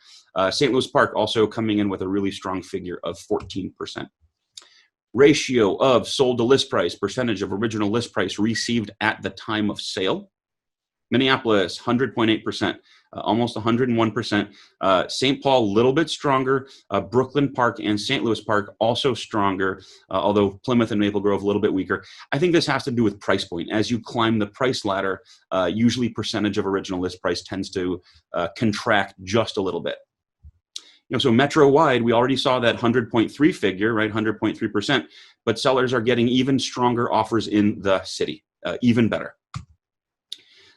S1: St. Louis Park also coming in with a really strong figure of 14%. Ratio of sold to list price, percentage of original list price received at the time of sale. Minneapolis, 100.8%, almost 101%. St. Paul, a little bit stronger. Brooklyn Park and St. Louis Park also stronger, although Plymouth and Maple Grove a little bit weaker. I think this has to do with price point. As you climb the price ladder, usually percentage of original list price tends to contract just a little bit. You know, so metro-wide, we already saw that 100.3 figure, right, 100.3%, but sellers are getting even stronger offers in the city, even better.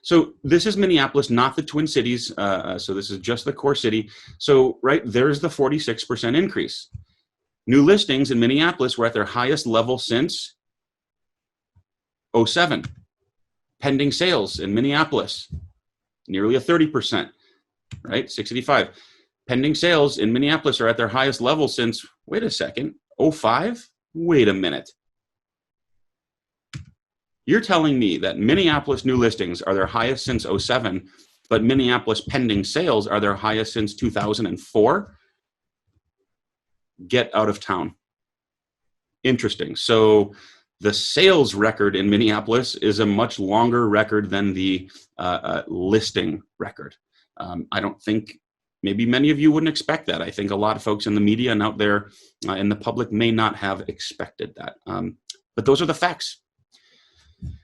S1: So this is Minneapolis, not the Twin Cities, so this is just the core city. So, right, there's the 46% increase. New listings in Minneapolis were at their highest level since 2007. Pending sales in Minneapolis, nearly a 30%, right, 685. Pending sales in Minneapolis are at their highest level since, wait a second, 2005? Wait a minute. You're telling me that Minneapolis new listings are their highest since 2007, but Minneapolis pending sales are their highest since 2004? Get out of town. Interesting. So the sales record in Minneapolis is a much longer record than the listing record. I don't think, maybe many of you wouldn't expect that. I think a lot of folks in the media and out there in the public may not have expected that. But those are the facts.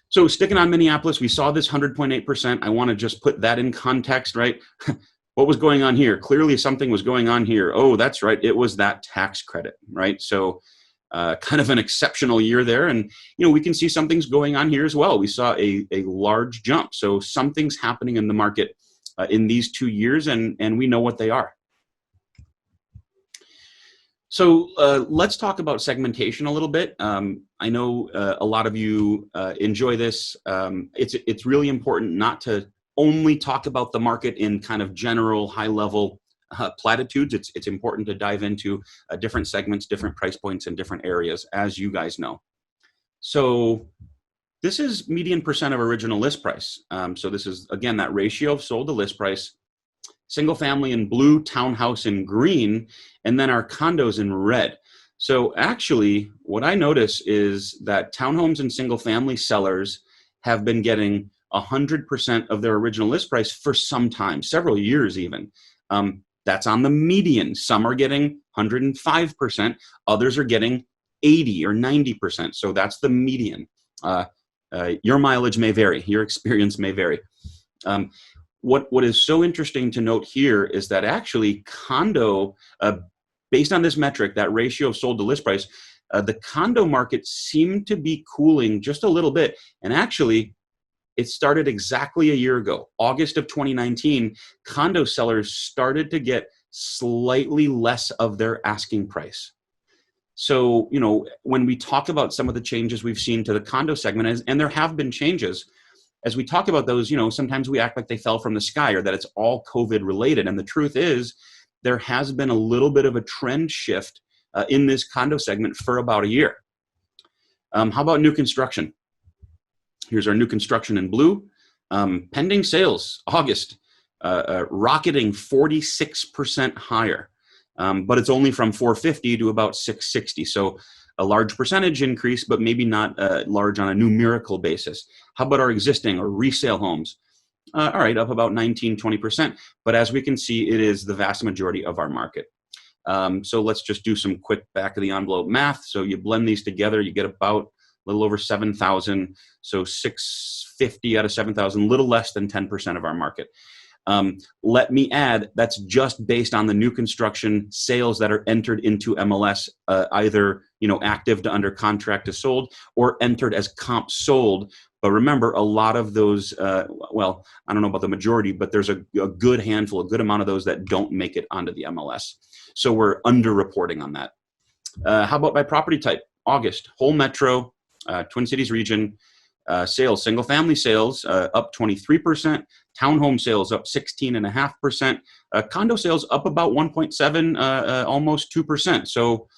S1: So sticking on Minneapolis, we saw this 100.8%. I want to just put that in context, right? What was going on here? Clearly something was going on here. Oh, that's right. It was that tax credit, right? So kind of an exceptional year there. And, you know, we can see something's going on here as well. We saw a large jump. So something's happening in the market in these 2 years, and we know what they are. So let's talk about segmentation a little bit. I know a lot of you enjoy this. It's really important not to only talk about the market in kind of general, high-level platitudes. It's important to dive into different segments, different price points, and different areas, as you guys know. So this is median percent of original list price. So this is, again, that ratio of sold to list price. single family in blue, townhouse in green, and then our condos in red. So actually, what I notice is that townhomes and single family sellers have been getting 100% of their original list price for some time, several years even. That's on the median. Some are getting 105%, others are getting 80 or 90%. So that's the median. Your mileage may vary, your experience may vary. What is so interesting to note here is that actually condo, based on this metric, that ratio of sold to list price, the condo market seemed to be cooling just a little bit. And actually, it started exactly a year ago. August of 2019, condo sellers started to get slightly less of their asking price. So, when we talk about some of the changes we've seen to the condo segment, and there have been changes, as we talk about those, sometimes we act like they fell from the sky or that it's all COVID related. And the truth is, there has been a little bit of a trend shift in this condo segment for about a year. How about new construction? Here's our new construction in blue. Pending sales, August, rocketing 46% higher. But it's only from 450 to about 660. So a large percentage increase, but maybe not large on a numerical basis. How about our existing or resale homes? All right, up about 19, 20%. But as we can see, it is the vast majority of our market. So let's just do some quick back of the envelope math. So you blend these together, you get about a little over 7,000. So 650 out of 7,000, little less than 10% of our market. Let me add, that's just based on the new construction sales that are entered into MLS, either active to under contract to sold or entered as comp sold. But remember, a lot of those, well, I don't know about the majority, but there's a good handful, a good amount of those that don't make it onto the MLS. So we're underreporting on that. How about by property type? August, whole metro, Twin Cities region, sales, single family sales up 23%, townhome sales up 16.5%, condo sales up about 1.7, almost 2%. So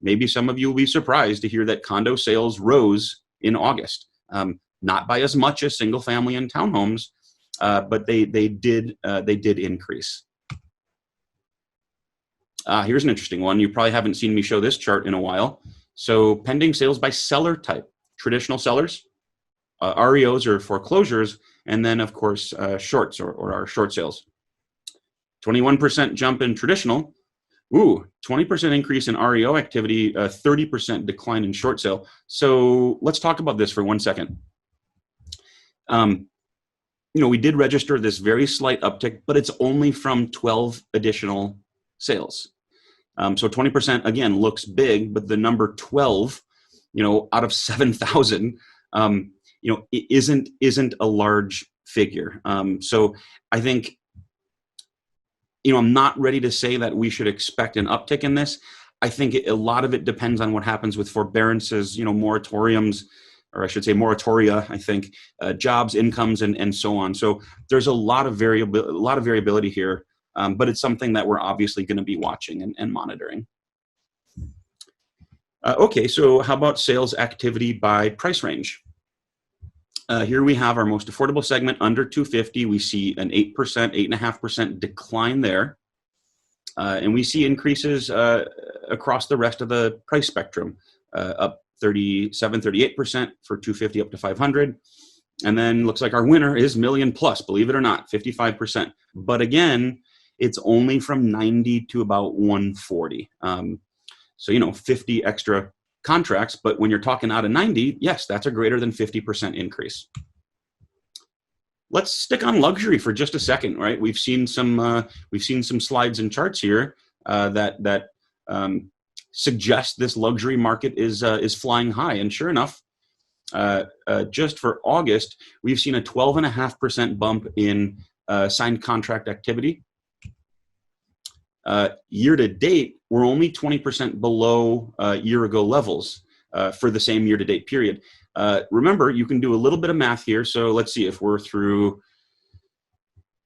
S1: maybe some of you will be surprised to hear that condo sales rose in August. Not by as much as single family and townhomes, but they did increase. Here's an interesting one. You probably haven't seen me show this chart in a while. So pending sales by seller type, traditional sellers, REOs or foreclosures, and then of course shorts or our short sales. 21% jump in traditional. 20% increase in REO activity, 30% decline in short sale. So let's talk about this for 1 second. We did register this very slight uptick, but it's only from 12 additional sales. So 20% again looks big, but the number 12, out of 7,000, it isn't a large figure. So I think, I'm not ready to say that we should expect an uptick in this. I think a lot of it depends on what happens with forbearances, moratoriums, or I should say moratoria, I think, jobs, incomes, and so on. So there's a lot of variability here, but it's something that we're obviously going to be watching and monitoring. Okay, so how about sales activity by price range? Here we have our most affordable segment under 250. We see an 8%, 8.5% decline there. And we see increases across the rest of the price spectrum, up 37, 38% for 250 up to 500. And then looks like our winner is million plus, believe it or not, 55%. But again, it's only from 90 to about 140. So, 50 extra contracts, but when you're talking out of 90, yes, that's a greater than 50% increase. Let's stick on luxury for just a second, right? We've seen some slides and charts here that suggest this luxury market is flying high, and sure enough, just for August, we've seen a 12.5% bump in signed contract activity. Year to date, we're only 20% below year ago levels for the same year to date period. Remember, you can do a little bit of math here. So let's see if we're through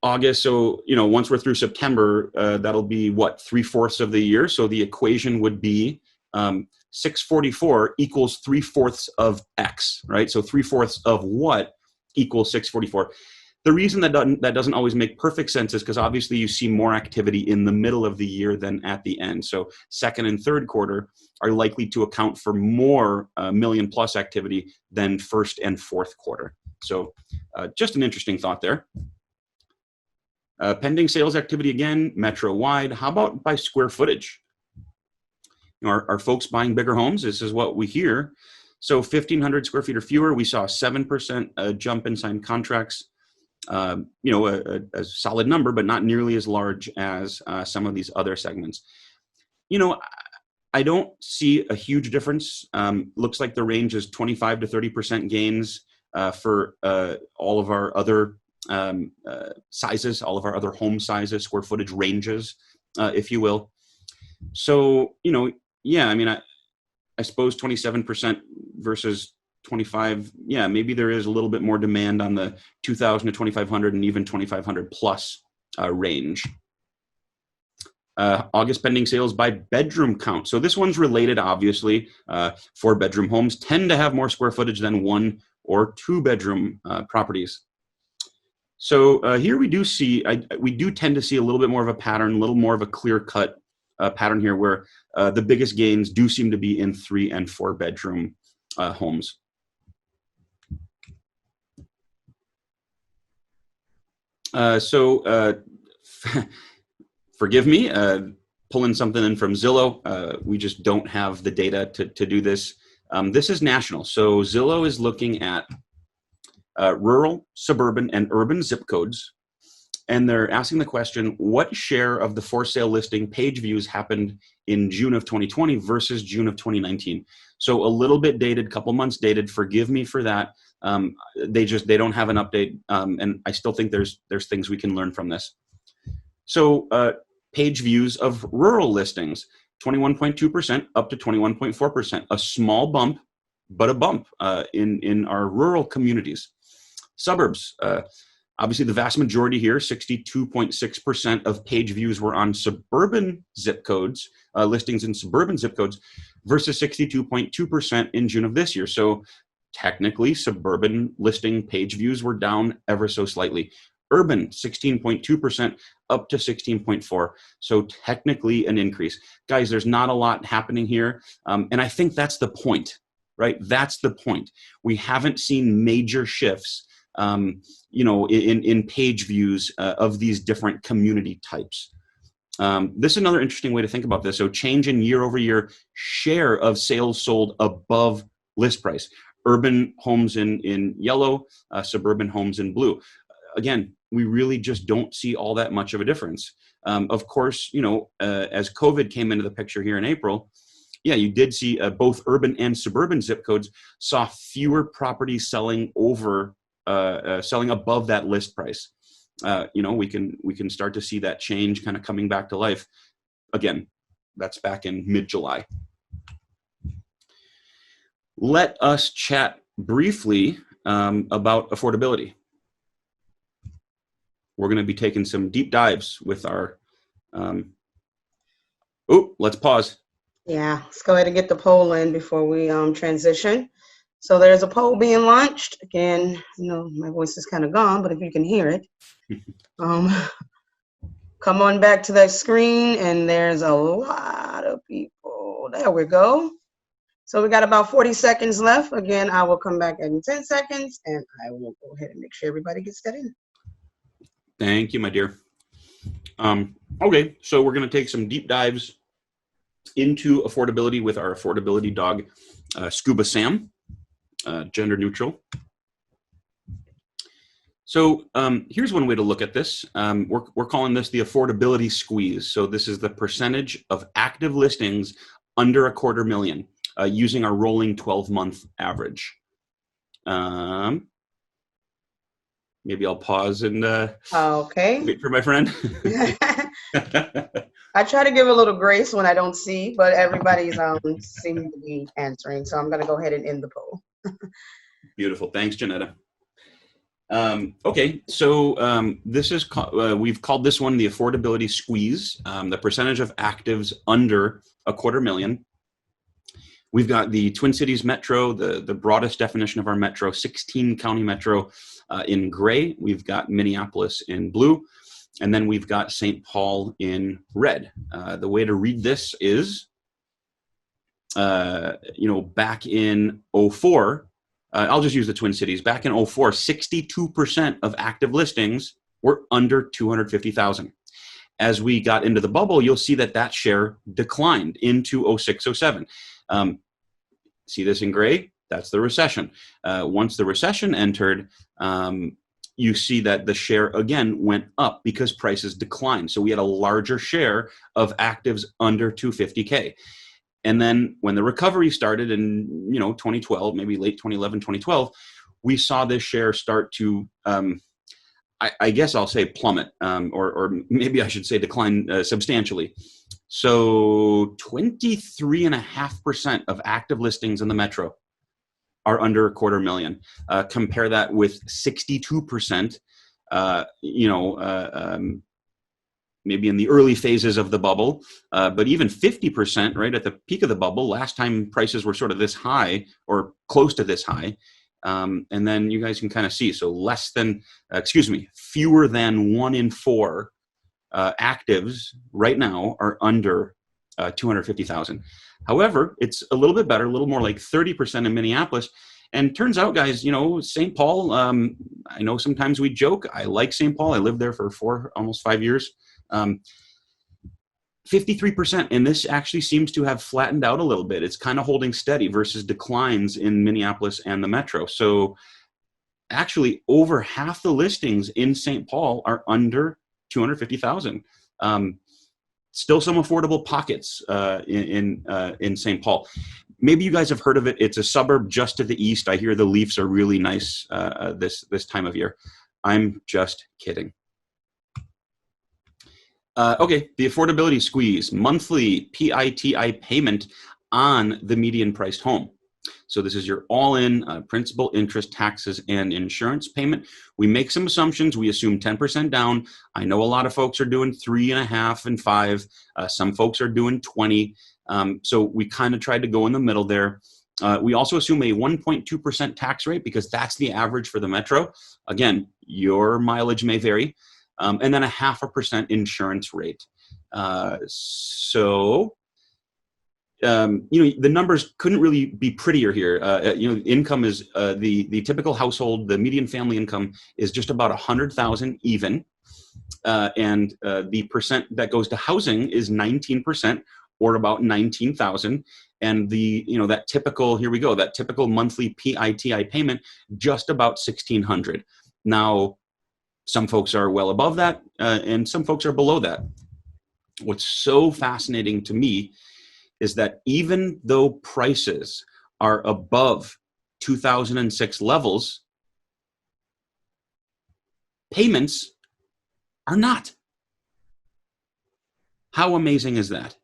S1: August. So, once we're through September, that'll be what, 3/4 of the year. So the equation would be 644 equals 3/4 of X, right? So 3/4 of what equals 644? The reason that doesn't always make perfect sense is because obviously you see more activity in the middle of the year than at the end. So second and third quarter are likely to account for more million plus activity than first and fourth quarter. So just an interesting thought there. Pending sales activity again, metro-wide. How about by square footage? You know, are folks buying bigger homes? This is what we hear. So 1,500 square feet or fewer, we saw a 7% jump in signed contracts. You know, a solid number, but not nearly as large as some of these other segments. You know, I don't see a huge difference. Looks like the range is 25 to 30% gains for all of our other sizes, all of our other home sizes, square footage ranges, if you will. So, you know, yeah, I mean, I suppose 27% versus 25, yeah, maybe there is a little bit more demand on the 2,000 to 2,500 and even 2,500 plus range. August pending sales by bedroom count. So this one's related, obviously. 4-bedroom homes tend to have more square footage than 1 or 2-bedroom properties. So here we do see, we do tend to see a little bit more of a pattern, a little more of a clear-cut pattern here, where the biggest gains do seem to be in 3 and 4-bedroom homes. Forgive me, pulling something in from Zillow. We just don't have the data to do this. This is national. So Zillow is looking at rural, suburban, and urban zip codes. And they're asking the question, what share of the for sale listing page views happened in June of 2020 versus June of 2019? So a little bit dated, couple months dated. Forgive me for that. They don't have an update. And I still think there's things we can learn from this. So page views of rural listings, 21.2% up to 21.4%, a small bump, but a bump in our rural communities. Suburbs, obviously the vast majority here, 62.6% of page views were on suburban zip codes, listings in suburban zip codes, versus 62.2% in June of this year. So technically suburban listing page views were down ever so slightly. Urban, 16.2% up to 16.4%. So technically an increase. Guys, there's not a lot happening here. And I think that's the point, right? That's the point. We haven't seen major shifts, you know, in page views of these different community types. This is another interesting way to think about this. So change in year-over-year share of sales sold above list price. Urban homes in yellow, suburban homes in blue. Again, we really just don't see all that much of a difference. Of course, you know, as COVID came into the picture here in April, yeah, you did see both urban and suburban zip codes saw fewer properties selling over, selling above that list price. You know, we can start to see that change kind of coming back to life. Again, that's back in mid-July. Let us chat briefly about affordability. We're going to be taking some deep dives with our, let's pause.
S2: Yeah, let's go ahead and get the poll in before we transition. So there's a poll being launched. Again, you know, my voice is kind of gone, but if you can hear it, come on back to that screen, and there's a lot of people. There we go. So we got about 40 seconds left. Again, I will come back in 10 seconds, and I will go ahead and make sure everybody gets that in.
S1: Thank you, my dear. Okay, so we're going to take some deep dives into affordability with our affordability dog, Scuba Sam, gender neutral. So here's one way to look at this. We're calling this the affordability squeeze. So this is the percentage of active listings under $250,000 using our rolling 12-month average. Maybe I'll pause and wait for my friend.
S2: I try to give a little grace when I don't see, but everybody's seeming to be answering. So I'm going to go ahead and end the poll.
S1: Beautiful. Thanks, Janetta. Okay, so this is we've called this one the affordability squeeze, the percentage of actives under $250,000. We've got the Twin Cities Metro, the broadest definition of our metro, 16 county metro in gray. We've got Minneapolis in blue. And then we've got St. Paul in red. The way to read this is, back in '04, I'll just use the Twin Cities. Back in '04, 62% of active listings were under 250,000. As we got into the bubble, you'll see that share declined into '06, '07. See this in gray? That's the recession. Once the recession entered, you see that the share again went up because prices declined. So we had a larger share of actives under 250K. And then when the recovery started in 2012, maybe late 2011, 2012, we saw this share start to, I guess I'll say plummet, or maybe I should say decline substantially. So 23.5% of active listings in the metro are under $250,000. Compare that with 62%, maybe in the early phases of the bubble, but even 50%, right at the peak of the bubble, last time prices were sort of this high or close to this high. And then you guys can kind of see, so fewer than 1 in 4 actives right now are under 250,000. However, it's a little bit better, a little more like 30% in Minneapolis. And turns out, guys, St. Paul, I know sometimes we joke. I like St. Paul. I lived there for almost 5 years. 53%, and this actually seems to have flattened out a little bit. It's kind of holding steady versus declines in Minneapolis and the metro. So actually over half the listings in St. Paul are under 250,000. Still some affordable pockets in St. Paul. Maybe you guys have heard of it. It's a suburb just to the east. I hear the Leafs are really nice this time of year. I'm just kidding. Okay, the affordability squeeze, monthly PITI payment on the median priced home. So this is your all-in principal, interest, taxes, and insurance payment. We make some assumptions. We assume 10% down. I know a lot of folks are doing 3.5 and 5. Some folks are doing 20. So we kind of tried to go in the middle there. We also assume a 1.2% tax rate because that's the average for the metro. Again, your mileage may vary. And then a 0.5% insurance rate. The numbers couldn't really be prettier here. Income is the typical household, the median family income is just about 100,000 even. And the percent that goes to housing is 19%, or about 19,000. And that typical monthly PITI payment, just about 1,600. Now, some folks are well above that, and some folks are below that. What's so fascinating to me is that even though prices are above 2006 levels, payments are not. How amazing is that?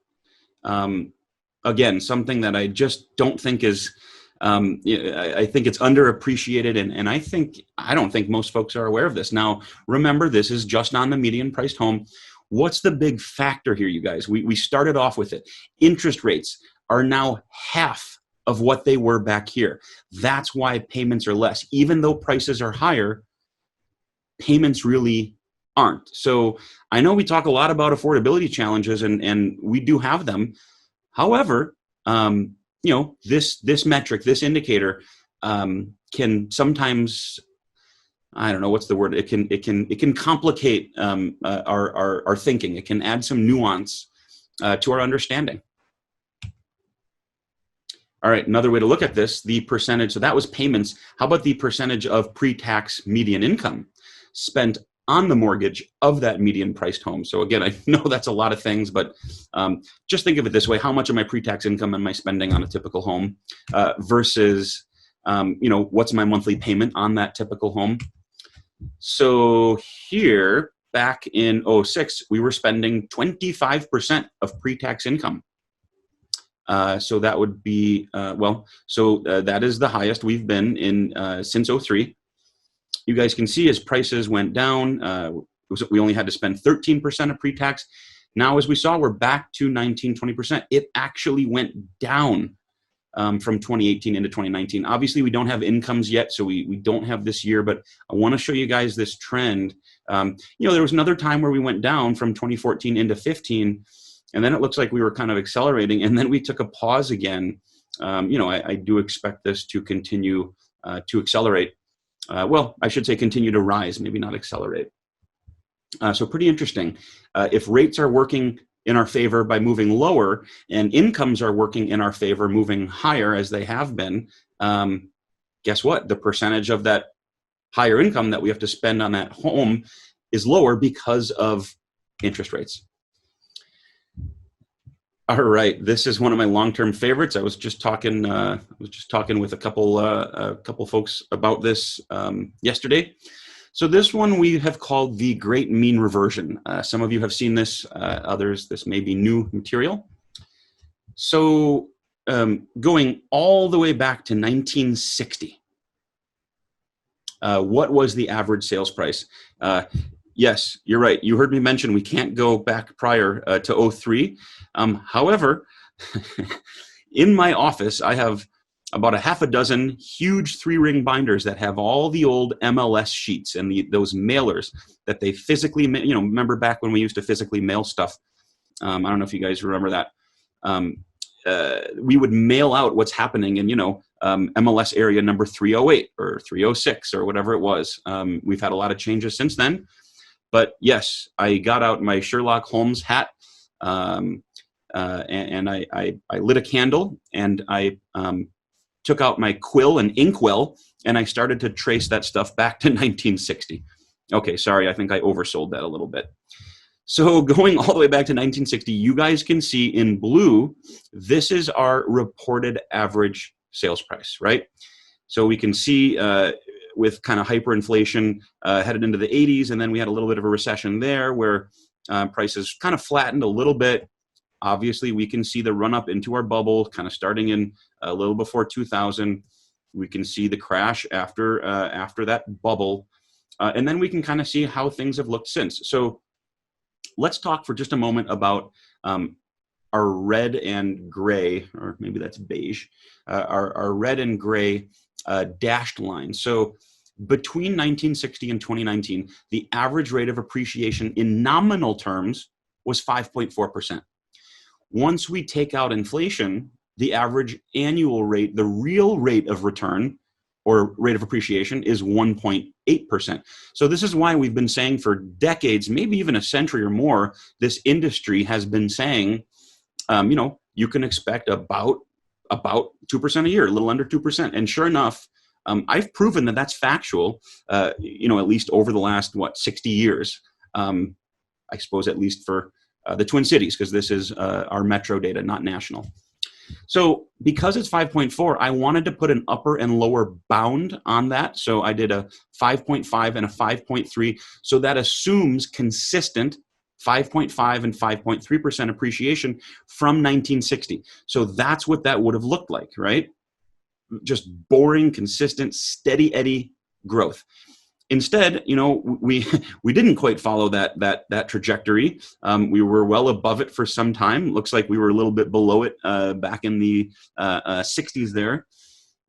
S1: Again, something that I just don't think is, I think it's underappreciated, and I don't think most folks are aware of this. Now, remember, this is just on the median priced home. What's the big factor here, you guys? We started off with it. Interest rates are now half of what they were back here. That's why payments are less. Even though prices are higher, payments really aren't. So I know we talk a lot about affordability challenges, and we do have them. However, this metric, this indicator, can sometimes, I don't know what's the word. It can complicate our thinking. It can add some nuance to our understanding. All right, another way to look at this, the percentage. So that was payments. How about the percentage of pre-tax median income spent on the mortgage of that median priced home? So again, I know that's a lot of things, but just think of it this way: how much of my pre-tax income am I spending on a typical home versus what's my monthly payment on that typical home? So here, back in '06, we were spending 25% of pre-tax income. So that would be, that is the highest we've been in since '03. You guys can see as prices went down, we only had to spend 13% of pre-tax. Now, as we saw, we're back to 19, 20%. It actually went down from 2018 into 2019. Obviously, we don't have incomes yet, so we don't have this year, but I want to show you guys this trend. There was another time where we went down from 2014 into 15, and then it looks like we were kind of accelerating, and then we took a pause again. I do expect this to continue to accelerate. Well, I should say continue to rise, maybe not accelerate. So pretty interesting. If rates are working in our favor by moving lower and incomes are working in our favor moving higher as they have been, guess what? The percentage of that higher income that we have to spend on that home is lower because of interest rates. All right, this is one of my long-term favorites. I was just talking with a couple folks about this yesterday. So this one we have called the Great Mean Reversion. Some of you have seen this, others, this may be new material. So going all the way back to 1960, what was the average sales price? Yes, you're right. You heard me mention we can't go back prior to 03. However, in my office, I have about a half a dozen huge 3-ring binders that have all the old MLS sheets and those mailers that they physically, remember back when we used to physically mail stuff. I don't know if you guys remember that. We would mail out what's happening in, MLS area number 308 or 306 or whatever it was. We've had a lot of changes since then. But yes, I got out my Sherlock Holmes hat and I lit a candle and I took out my quill and inkwell, and I started to trace that stuff back to 1960. Okay, sorry, I think I oversold that a little bit. So going all the way back to 1960, you guys can see in blue, this is our reported average sales price, right? So we can see with kind of hyperinflation headed into the 80s, and then we had a little bit of a recession there where prices kind of flattened a little bit. Obviously, we can see the run up into our bubble, kind of starting in a little before 2000. We can see the crash after that bubble, and then we can kind of see how things have looked since. So let's talk for just a moment about our red and gray, or maybe that's beige, our red and gray dashed line. So between 1960 and 2019, the average rate of appreciation in nominal terms was 5.4%. Once we take out inflation, the average annual rate, the real rate of return or rate of appreciation is 1.8%. So this is why we've been saying for decades, maybe even a century or more, this industry has been saying, you can expect about 2% a year, a little under 2%. And sure enough, I've proven that that's factual, at least over the last, 60 years. I suppose at least for the Twin Cities, because this is our metro data, not national. So because it's 5.4, I wanted to put an upper and lower bound on that. So I did a 5.5 and a 5.3. So that assumes consistent 5.5 and 5.3% appreciation from 1960. So that's what that would have looked like, right? Just boring, consistent, steady Eddie growth. Instead, we didn't quite follow that trajectory. We were well above it for some time. Looks like we were a little bit below it back in the 60s there.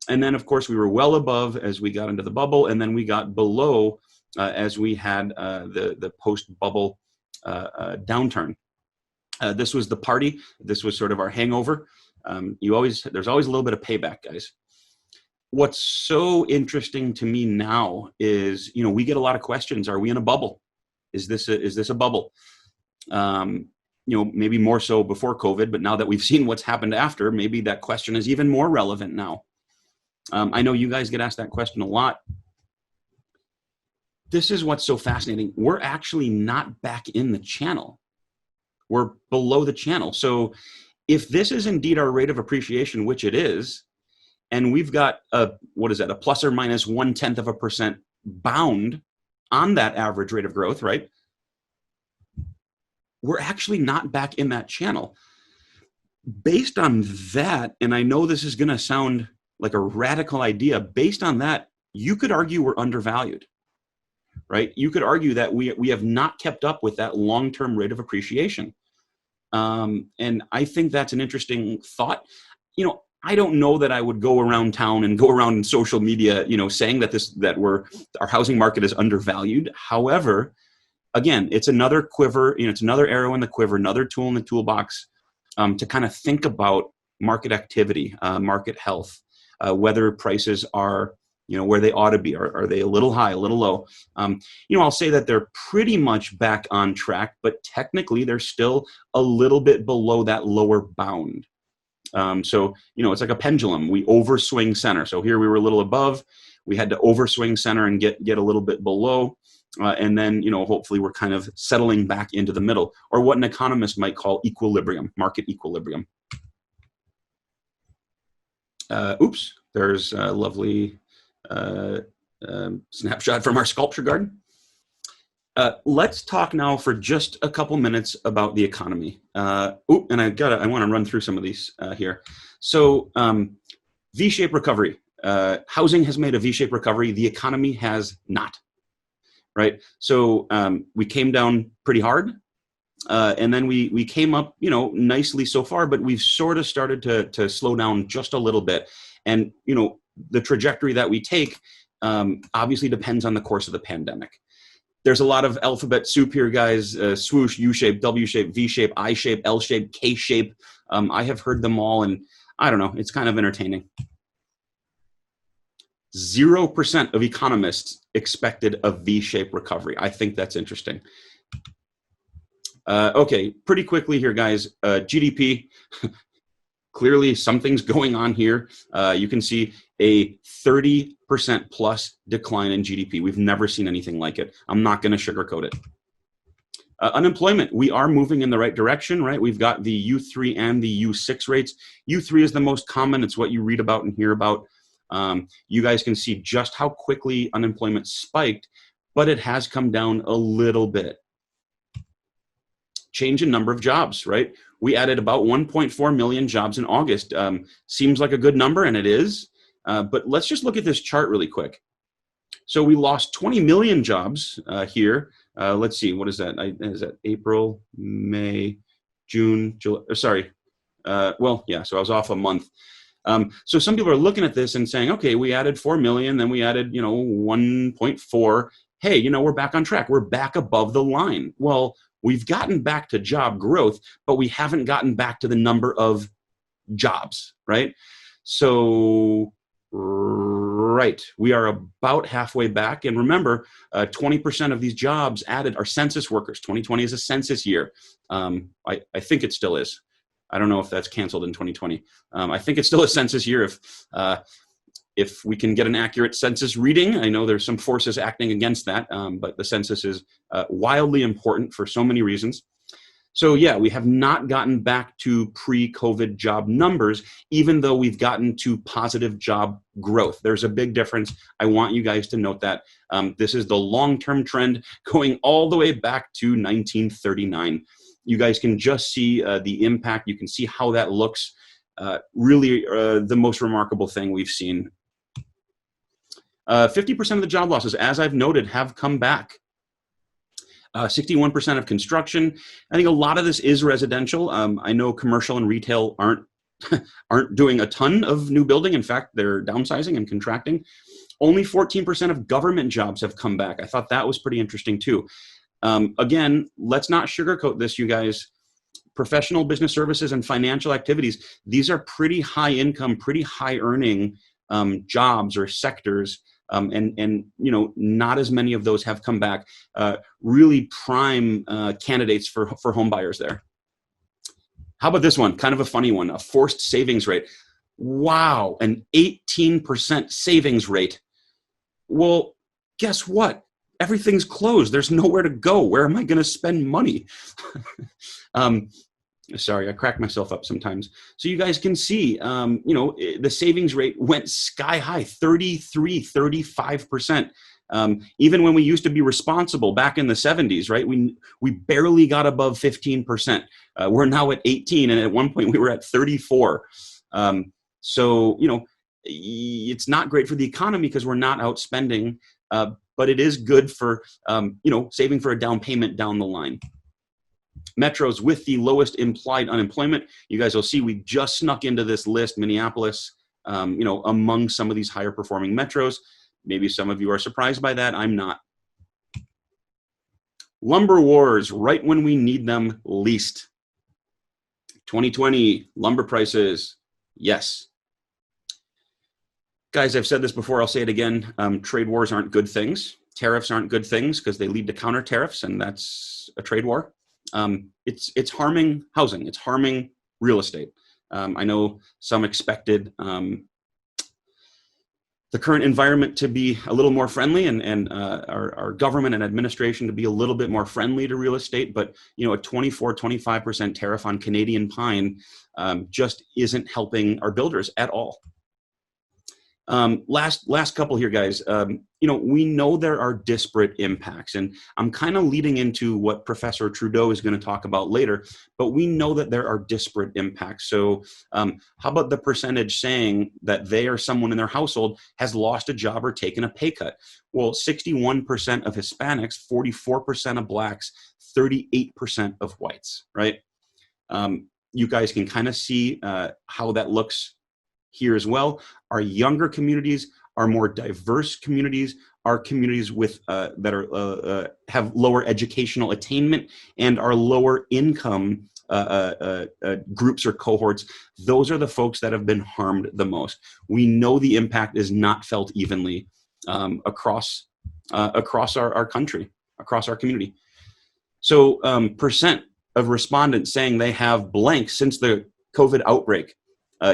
S1: And then, of course, we were well above as we got into the bubble, and then we got below as we had the post-bubble downturn. This was the party. This was sort of our hangover. There's always a little bit of payback, guys. What's so interesting to me now is, we get a lot of questions. Are we in a bubble? Is this a bubble? Maybe more so before COVID, but now that we've seen what's happened after, maybe that question is even more relevant now. I know you guys get asked that question a lot. This is what's so fascinating. We're actually not back in the channel. We're below the channel. So if this is indeed our rate of appreciation, which it is, and we've got a plus or minus 0.1% bound on that average rate of growth, right? We're actually not back in that channel. Based on that, and I know this is going to sound like a radical idea, based on that, you could argue we're undervalued, right? You could argue that we have not kept up with that long-term rate of appreciation. And I think that's an interesting thought. I don't know that I would go around town and go around in social media, saying that our housing market is undervalued. However, again, it's another quiver, it's another arrow in the quiver, another tool in the toolbox to kind of think about market activity, market health, whether prices are, where they ought to be. Are they a little high, a little low? I'll say that they're pretty much back on track, but technically they're still a little bit below that lower bound. So, it's like a pendulum. We overswing center. So here we were a little above. We had to overswing center and get a little bit below. And then, hopefully we're kind of settling back into the middle, or what an economist might call equilibrium, market equilibrium. Oops, there's a lovely snapshot from our sculpture garden. Let's talk now for just a couple minutes about the economy. And I want to run through some of these here. So V-shaped recovery. Housing has made a V-shaped recovery. The economy has not. Right. So we came down pretty hard, and then we came up, nicely so far, but we've sort of started to slow down just a little bit. And, the trajectory that we take obviously depends on the course of the pandemic. There's a lot of alphabet soup here, guys. Swoosh, U-shape, W-shape, V-shape, I-shape, L-shape, K-shape. I have heard them all, and I don't know, it's kind of entertaining. 0% of economists expected a V-shaped recovery. I think that's interesting. Okay, pretty quickly here, guys. GDP, clearly something's going on here. You can see a 30% plus decline in GDP. We've never seen anything like it. I'm not going to sugarcoat it. Unemployment, we are moving in the right direction, right? We've got the U3 and the U6 rates. U3 is the most common. It's what you read about and hear about. You guys can see just how quickly unemployment spiked, but it has come down a little bit. Change in number of jobs, right? We added about 1.4 million jobs in August. Seems like a good number, and it is. But let's just look at this chart really quick. So we lost 20 million jobs here. Let's see, what is that? Is that April, May, June, July? Sorry. Well, yeah, so I was off a month. So some people are looking at this and saying, okay, we added 4 million, then we added, 1.4. Hey, we're back on track. We're back above the line. Well, we've gotten back to job growth, but we haven't gotten back to the number of jobs, right? So, right, we are about halfway back. And remember, 20% of these jobs added are census workers. 2020 is a census year. I think it still is. I don't know if that's canceled in 2020. I think it's still a census year if we can get an accurate census reading. I know there's some forces acting against that, but the census is wildly important for so many reasons. So yeah, we have not gotten back to pre-COVID job numbers, even though we've gotten to positive job growth. There's a big difference. I want you guys to note that. This is the long-term trend going all the way back to 1939. You guys can just see the impact. You can see how that looks. Really the most remarkable thing we've seen. 50% of the job losses, as I've noted, have come back. 61% of construction. I think a lot of this is residential. I know commercial and retail aren't doing a ton of new building. In fact, they're downsizing and contracting. Only 14% of government jobs have come back. I thought that was pretty interesting too. Again, let's not sugarcoat this, you guys. Professional business services and financial activities, these are pretty high income, pretty high earning jobs or sectors. And not as many of those have come back. Really prime candidates for home buyers there. How about this one? Kind of a funny one, a forced savings rate. Wow, an 18% savings rate. Well, guess what? Everything's closed. There's nowhere to go. Where am I going to spend money? Sorry, I crack myself up sometimes. So you guys can see, the savings rate went sky high, 33, 35%. Even when we used to be responsible back in the 70s, right? We barely got above 15%. We're now at 18, and at one point we were at 34. So, it's not great for the economy because we're not outspending, but it is good for, saving for a down payment down the line. metros with the lowest implied unemployment. You guys will see we just snuck into this list, Minneapolis, you know, among some of these higher performing metros. Maybe some of you are surprised by that. I'm not. Lumber wars, right when we need them least. 2020, lumber prices, yes. Guys, I've said this before, I'll say it again. Trade wars aren't good things. Tariffs aren't good things because they lead to counter tariffs, and that's a trade war. It's harming housing. It's harming real estate. I know some expected the current environment to be a little more friendly, and our government and administration to be a little bit more friendly to real estate. But you know, a 24-25% tariff on Canadian pine just isn't helping our builders at all. Last couple here, guys. You know, we know there are disparate impacts, and I'm kind of leading into what Professor Trudeau is going to talk about later, but we know that there are disparate impacts. So how about the percentage saying that they or someone in their household has lost a job or taken a pay cut? Well, 61% of Hispanics, 44% of Blacks, 38% of whites, right? You guys can kind of see how that looks here as well. Our younger communities, our more diverse communities, our communities with that are have lower educational attainment and are lower income groups or cohorts. Those are the folks that have been harmed the most. We know the impact is not felt evenly across our country, across our community. So percent of respondents saying they have blank since the COVID outbreak.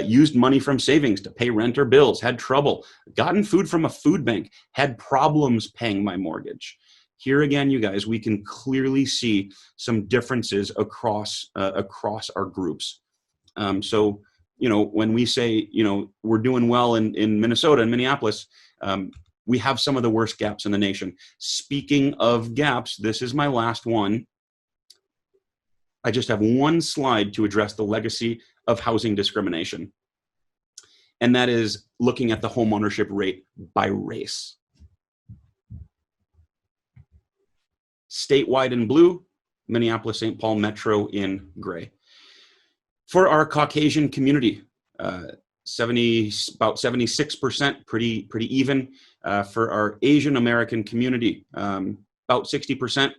S1: Used money from savings to pay rent or bills, had trouble, gotten food from a food bank, had problems paying my mortgage. Here again, you guys, we can clearly see some differences across our groups. So, you know, when we say, you know, we're doing well in Minnesota and Minneapolis, we have some of the worst gaps in the nation. Speaking of gaps, this is my last one. I just have one slide to address the legacy of housing discrimination. And that is looking at the home ownership rate by race. Statewide in blue, Minneapolis-St. Paul Metro in gray. For our Caucasian community, about 76%, pretty even. For our Asian American community, about 60%.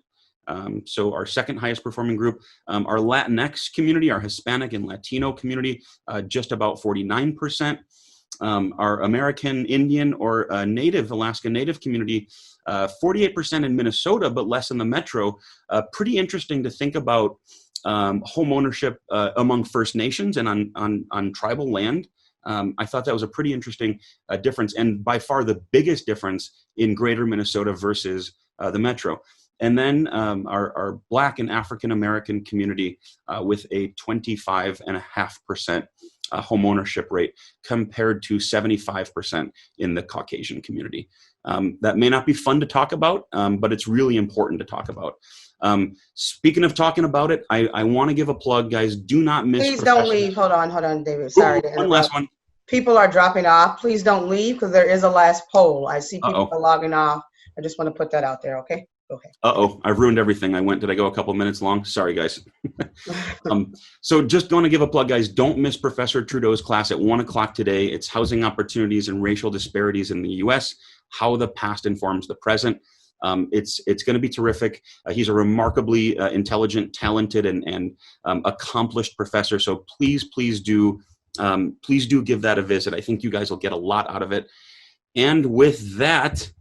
S1: So our second highest performing group, our Latinx community, our Hispanic and Latino community, just about 49%. Our American Indian or Native, Alaska Native community, 48% in Minnesota, but less in the metro. Pretty interesting to think about home ownership among First Nations and on tribal land. I thought that was a pretty interesting difference, and by far the biggest difference in greater Minnesota versus the metro. And then our Black and African American community with a 25.5% home ownership rate compared to 75% in the Caucasian community. That may not be fun to talk about, but it's really important to talk about. Speaking of talking about it, I want to give a plug, guys. Do not miss.
S2: Please don't leave. Hold on, David. Sorry to interrupt.
S1: One last one.
S2: People are dropping off. Please don't leave because there is a last poll. I see people are logging off. I just want to put that out there, okay? Okay.
S1: Uh-oh, I've ruined everything. Did I go a couple minutes long? Sorry, guys. So just going to give a plug, guys. Don't miss Professor Trudeau's class at 1 o'clock today. It's Housing Opportunities and Racial Disparities in the U.S., How the Past Informs the Present. It's going to be terrific. He's a remarkably intelligent, talented, and accomplished professor. So please do give that a visit. I think you guys will get a lot out of it. And with that,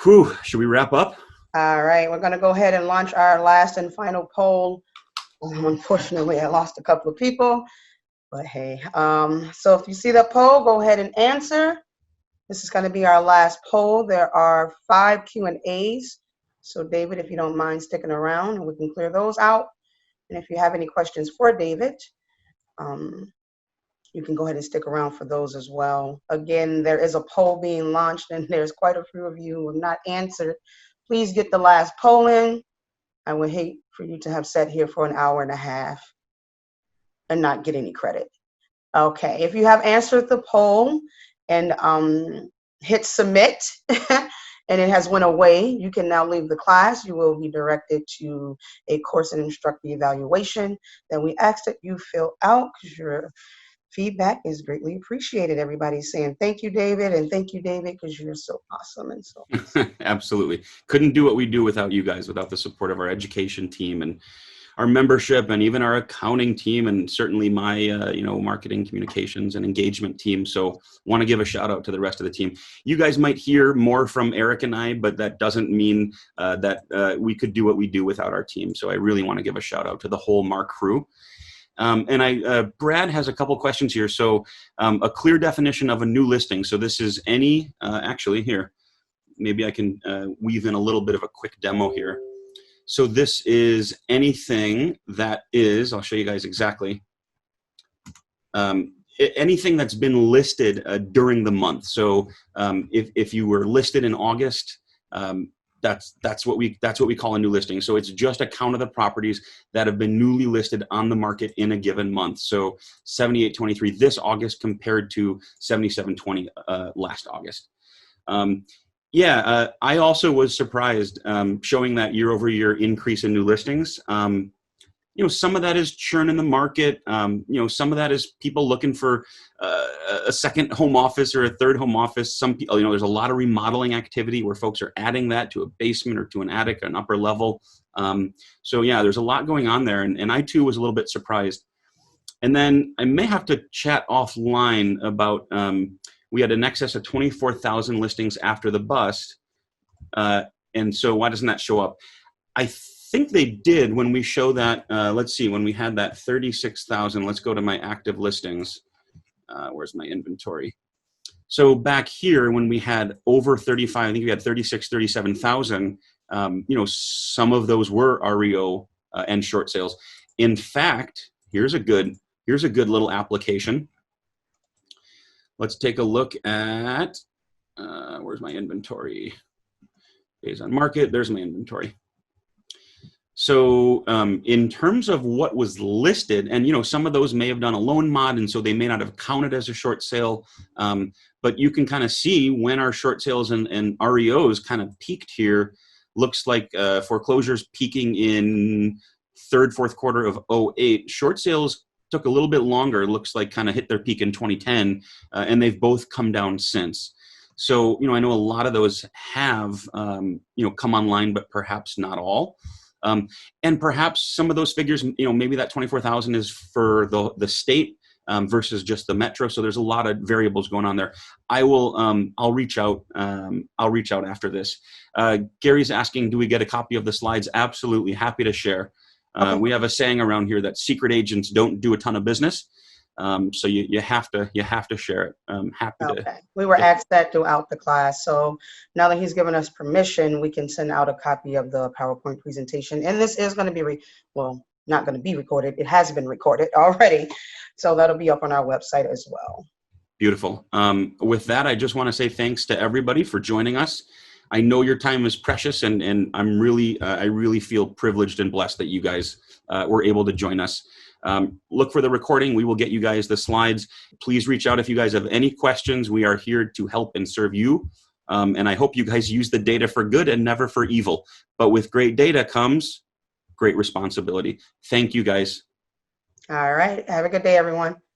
S1: should we wrap up?
S2: All right, we're going to go ahead and launch our last and final poll. Unfortunately, I lost a couple of people, but hey. So if you see the poll, go ahead and answer. This is going to be our last poll. There are 5 Q&As. So David, if you don't mind sticking around, and we can clear those out. And if you have any questions for David, you can go ahead and stick around for those as well. Again, there is a poll being launched, and there's quite a few of you who have not answered. Please get the last poll in. I would hate for you to have sat here for an hour and a half and not get any credit. Okay, if you have answered the poll and hit submit and it has went away. You can now leave the class. You will be directed to a course and instructor evaluation that we ask that you fill out, because your feedback is greatly appreciated. Everybody's saying thank you, David, and thank you, David, because you're so awesome and so awesome.
S1: Absolutely. Couldn't do what we do without you guys, without the support of our education team and our membership and even our accounting team, and certainly my marketing, communications, and engagement team. So want to give a shout out to the rest of the team. You guys might hear more from Eric and I, but that doesn't mean that we could do what we do without our team. So I really want to give a shout out to the whole Mark crew. Brad has a couple questions here. So a clear definition of a new listing. So this is any, actually here, maybe I can weave in a little bit of a quick demo here. So this is anything that is, I'll show you guys exactly, anything that's been listed during the month. So if you were listed in August, that's what we call a new listing. So it's just a count of the properties that have been newly listed on the market in a given month. So 7823 this August compared to 7720 last August. I also was surprised showing that year-over-year increase in new listings. Some of that is churn in the market. Some of that is people looking for a second home office or a third home office. Some people, there's a lot of remodeling activity where folks are adding that to a basement or to an attic, an upper level. There's a lot going on there, and I too was a little bit surprised. And then I may have to chat offline about. We had an excess of 24,000 listings after the bust. And so why doesn't that show up? I think they did when we show that, let's see, when we had that 36,000, let's go to my active listings. Where's my inventory? So back here, when we had over 35, I think we had 36, 37,000, some of those were REO and short sales. In fact, here's a good little application. Let's take a look at, where's my inventory? Days on market, there's my inventory. So in terms of what was listed, and some of those may have done a loan mod, and so they may not have counted as a short sale, but you can kind of see when our short sales and REOs kind of peaked here. Looks like foreclosures peaking in third, fourth quarter of 2008. Short sales took a little bit longer, looks like kind of hit their peak in 2010, and they've both come down since. So, I know a lot of those have, come online, but perhaps not all. And perhaps some of those figures, maybe that 24,000 is for the state versus just the metro. So there's a lot of variables going on there. I'll reach out after this. Gary's asking, do we get a copy of the slides? Absolutely, happy to share. Okay. We have a saying around here that secret agents don't do a ton of business, so you have to share it. Happy to. Okay.
S2: We were asked that throughout the class, so now that he's given us permission, we can send out a copy of the PowerPoint presentation. And this is going to be not going to be recorded. It has been recorded already, so that'll be up on our website as well.
S1: Beautiful. With that, I just want to say thanks to everybody for joining us. I know your time is precious, and I really feel privileged and blessed that you guys were able to join us. Look for the recording. We will get you guys the slides. Please reach out if you guys have any questions. We are here to help and serve you. And I hope you guys use the data for good and never for evil. But with great data comes great responsibility. Thank you, guys.
S2: All right. Have a good day, everyone.